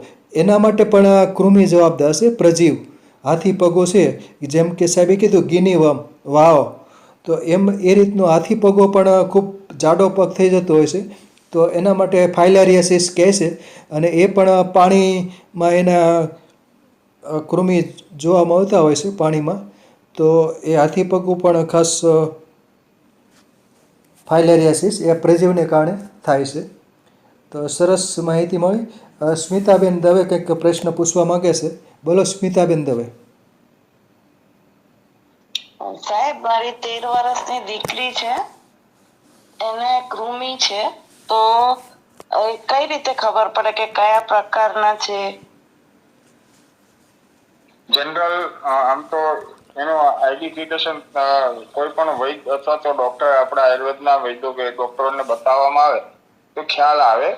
એના માટે પણ કૃમિ જવાબદાર છે, પ્રજીવ. હાથી પગો છે જેમ કે સાહેબે કીધું ગિની વાવ, તો એમ એ રીતનો હાથી પગો પણ ખૂબ જાડો પગ થઈ જતો હોય છે. તો એના માટે ફાઇલેરિયાસિસ કહે છે અને એ પણ પાણીમાં એના કૃમિ જોવા મળતા હોય છે પાણીમાં. તો એ હાથી પગું પણ ખાસ ફાઇલેરિયાસિસ એ પ્રજીવને કારણે થાય છે. તો સરસ માહિતી મળી. સ્મિતાબેન દવે કંઈક પ્રશ્ન પૂછવા માંગે છે. બોલો સ્મિતાબેન દવે. સાહેબ, મારી 13 વર્ષની દીકરી છે, એને કૃમિ છે, તો કઈ રીતે ખબર પડે કે કયા પ્રકારના છે? જનરલ આમ તો એનો આઈડેન્ટિફિકેશન કોઈ પણ વૈદ અથવા તો ડોક્ટર, આપણા આયુર્વેદના વૈદ્યો કે ડોક્ટરોને બતાવવામાં આવે તો ખ્યાલ આવે.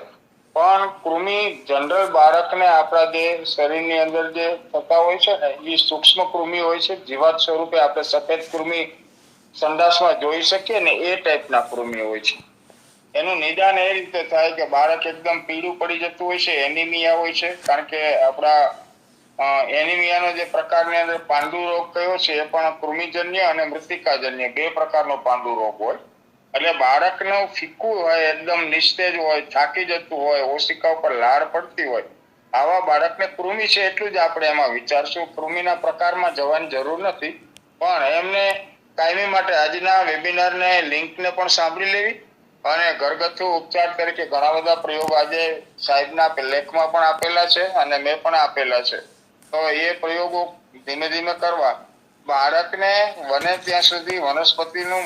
પણ કૃમિ જનરલ બાળકને આપણા જે શરીરની અંદર જે થતા હોય છે ને એ સૂક્ષ્મ કૃમિ હોય છે. જીવાત સ્વરૂપે આપણે સફેદ કૃમિ સંડાસમાં જોઈ શકીએ ને એ ટાઈપના કૃમિ હોય છે. એનું નિદાન એ રીતે થાય કે બાળક એકદમ પીળું પડી જતું હોય છે, એનિમિયા હોય છે. કારણ કે આપણા એનિમિયાનો જે પ્રકારની અંદર પાંડુ રોગ કયો છે એ પણ કૃમિજન્ય અને મૃતિકાજન્ય 2 પ્રકારનો પાંડુ રોગ હોય. એટલે બાળકનું ફીકું હોય, એકદમ નિસ્તેજ હોય, થાકી જતું હોય, ઓશિકા ઉપર લાળ પડતી હોય, આવા બાળકને કૃમિ છે એટલું જ આપણે એમાં વિચારશું. કૃમિના પ્રકારમાં જવાની જરૂર નથી. પણ એમને કાયમી માટે આજના વેબિનારને લિંકને પણ સાંભળી લેવી અને ઘરગથ્થુ ઉપચાર તરીકે ઘણા બધા પ્રયોગ આજે સાહેબના લેખમાં પણ આપેલા છે અને મેં પણ આપેલા છે. તો એ પ્રયોગો ધીમે ધીમે કરવા. બાળકને બને ત્યાં સુધી વનસ્પતિનું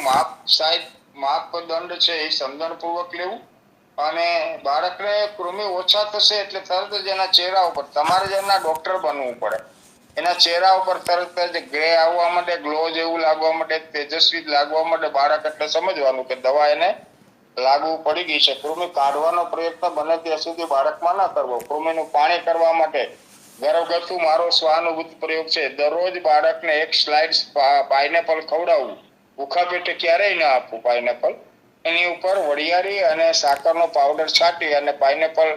માપદંડ છે એ સમજણપૂર્વક લેવું અને બાળકને કૃમિ ઓછા થશે એટલે તરત જ એના ચહેરા ઉપર તમારે જ એના ડોક્ટર બનવું પડે. એના ચહેરા ઉપર તરત જ ગ્રે આવવા માટે, ગ્લો જેવું લાગવા માટે, તેજસ્વી લાગવા માટે બાળક એટલે સમજવાનું કે દવા એને લાગુ પડી ગઈ છે. કૃમિ કાઢવાનો પ્રયત્ન બને ત્યાં સુધી બાળકમાં ના કરવો. કૃમિનું પાણી કરવા માટે ઘરગથ્થુ મારો સ્વાનુભૂત પ્રયોગ છે. દરરોજ બાળકને એક સ્લાઇડ પાઇનેપલ ખવડાવવું. ભૂખા પેટે ક્યારેય ના આપવું પાઇનેપલ. એની ઉપર વરિયાળી અને સાકરનો પાવડર છાંટી અને પાઇનેપલ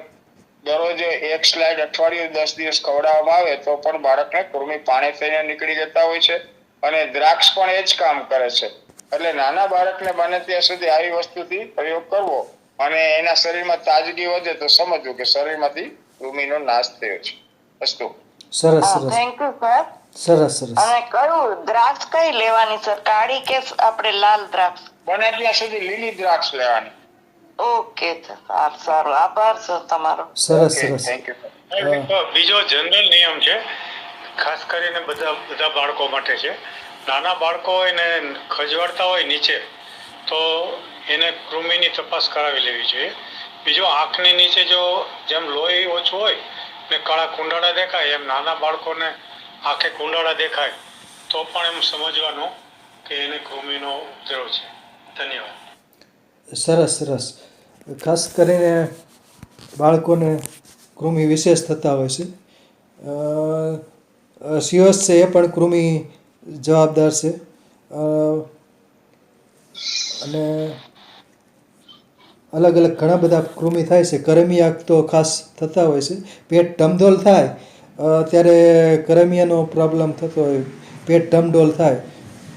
દરરોજ એક સ્લાઇડ અઠવાડિયું 10 દિવસ ખવડાવવામાં આવે તો પણ બાળકને કૃમિ પાણી થઈને નીકળી જતા હોય છે. અને દ્રાક્ષ પણ એ જ કામ કરે છે. એટલે નાના બાળકને બને ત્યાં સુધી આવી વસ્તુથી પ્રયોગ કરવો અને એના શરીરમાં તાજગી વધે તો સમજવું કે શરીરમાંથી કૃમિનો નાશ થયો છે. અસ્તુ. સરસ સરસ થેન્ક યુ સર. સરસ સરસ. અને કયું દ્રાક્ષ કઈ લેવાની સર, કાળી કે આપણે લાલ દ્રાક્ષ? બને ત્યાં સુધી લીલી દ્રાક્ષ લેવાની. ઓકે સર, સારું આભાર સર તમારો. સરસ સરસ. Thank you. બીજો જનરલ નિયમ છે, ખાસ કરીને બધા બાળકો માટે છે. નાના બાળકો હોય ને ખજવાડતા હોય નીચે તો એને કૃમિની તપાસ કરાવી લેવી જોઈએ. બીજો આંખની નીચે જો જેમ લોહી ઓછું હોય ને કાળા કુંડાળા દેખાય એમ નાના બાળકોને આંખે કુંડાળા દેખાય તો પણ એમ સમજવાનું કે એને કૃમિનો ઉપદ્રવ છે. ધન્યવાદ. સરસ સરસ. ખાસ કરીને બાળકોને કૃમિ વિશેષ થતા હોય છે. સિયોસ છે એ પણ કૃમિ જવાબદાર છે. અને અલગ અલગ ઘણા બધા કૃમિ થાય છે. કરમિયા તો ખાસ થતા હોય છે. પેટ ઢમઢોલ થાય ત્યારે કરમિયાનો પ્રોબ્લેમ થતો હોય. પેટ ઢમઢોલ થાય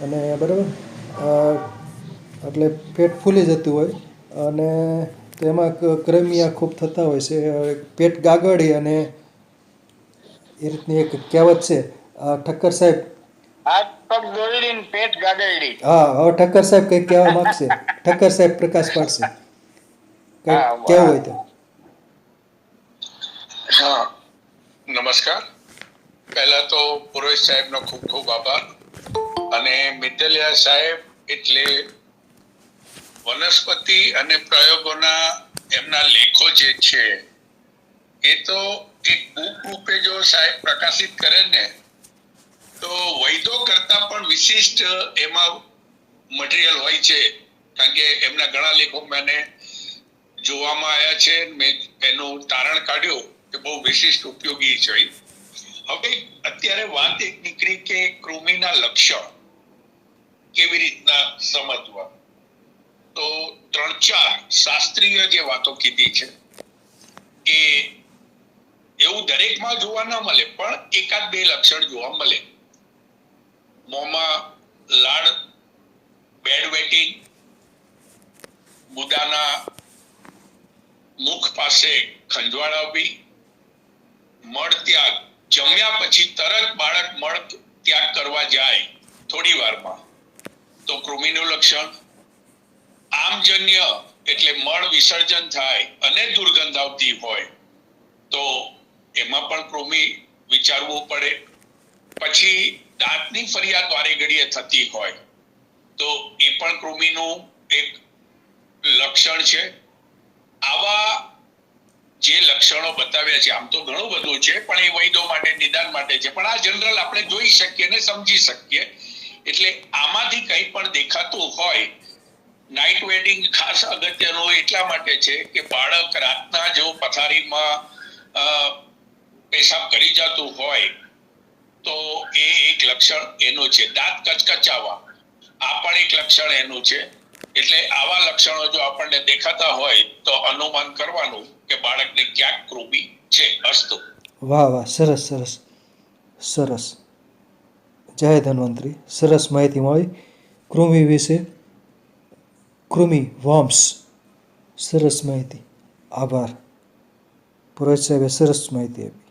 અને બરાબર એટલે પેટ ફૂલી જતું હોય અને તેમાં કરમિયા ખૂબ થતા હોય છે. પેટ ગાગડી અને એ રીતની એક કહેવત છે. ઠક્કર સાહેબ હાથ પગ દોડીને પેટ ગાગરડી. હા, હવે ઠક્કર સાહેબ કંઈક કહેવા માંગશે. ઠક્કર સાહેબ પ્રકાશ પાડશે કંઈક કેવું હોય તો. હા, નમસ્કાર. પહેલા તો પુરોહિત સાહેબનો ખૂબ ખૂબ આભાર. અને મિત્તલિયા સાહેબ એટલે વનસ્પતિ અને પ્રયોગોના એમના લેખો જે છે એ તો એક બુક રૂપે જો સાહેબ પ્રકાશિત કરે ને તો વૈદો કરતા પણ વિશિષ્ટ એમાં મટીરિયલ હોય છે. કારણ કે એમના ઘણા લેખો મને જોવામાં આવ્યા છે. મેં એનું તારણ કાઢ્યું કે બહુ વિશિષ્ટ ઉપયોગી છે. હવે અત્યારે વાત એક નીકળી કે કૃમિના લક્ષણ કેવી રીતના સમજવા. તો 3-4 શાસ્ત્રીય જે વાતો કીધી છે એ એવું દરેકમાં જોવા ન મળે પણ એકાદ બે લક્ષણ જોવા મળે. મોંમાં લાળ, બેડ વેટિંગ, ગુદાના મુખ પાસે ખંજવાળાવી, મળ ત્યાગ, જમ્યા પછી તરત બાળક મળ ત્યાગ કરવા જાય થોડી વારમાં તો કૃમિનું લક્ષણ. આમજન્ય એટલે મળ વિસર્જન થાય અને દુર્ગંધ આવતી હોય તો એમાં પણ કૃમિ વિચારવું પડે. પછી દાંતની ફરિયાદ વારે ઘડીએ થતી હોય તો એ પણ કૃમિનું એક લક્ષણ છે. આવા જે લક્ષણો બતાવ્યા છે, આમ તો ઘણું બધું છે પણ એ વૈદો માટે, નિદાન માટે છે, પણ આ જનરલ આપણે જોઈ શકીએ ને સમજી શકીએ. એટલે આમાંથી કંઈ પણ દેખાતું હોય. નાઇટ વેડિંગ ખાસ અગત્યનું એટલા માટે છે કે બાળક રાતના જો પથારીમાં પેશાબ કરી જતું હોય તો એ એક લક્ષણ એનું છે. દાંત કચકચાવા આ પણ એક લક્ષણ એનું છે. એટલે આવા લક્ષણો જો આપણને દેખાતા હોય તો અનુમાન કરવાનું કે બાળકને ક્યાંક કૃમિ છે. અસ્તુ. વાહ વાહ, સરસ સરસ સરસ. જય ધન્વંતરી. સરસ માહિતી મળી કૃમિ વિશે. કૃમિ વોર્મ્સ, સરસ માહિતી. આભાર. પુરોહિત સાહેબે સરસ માહિતી આપી.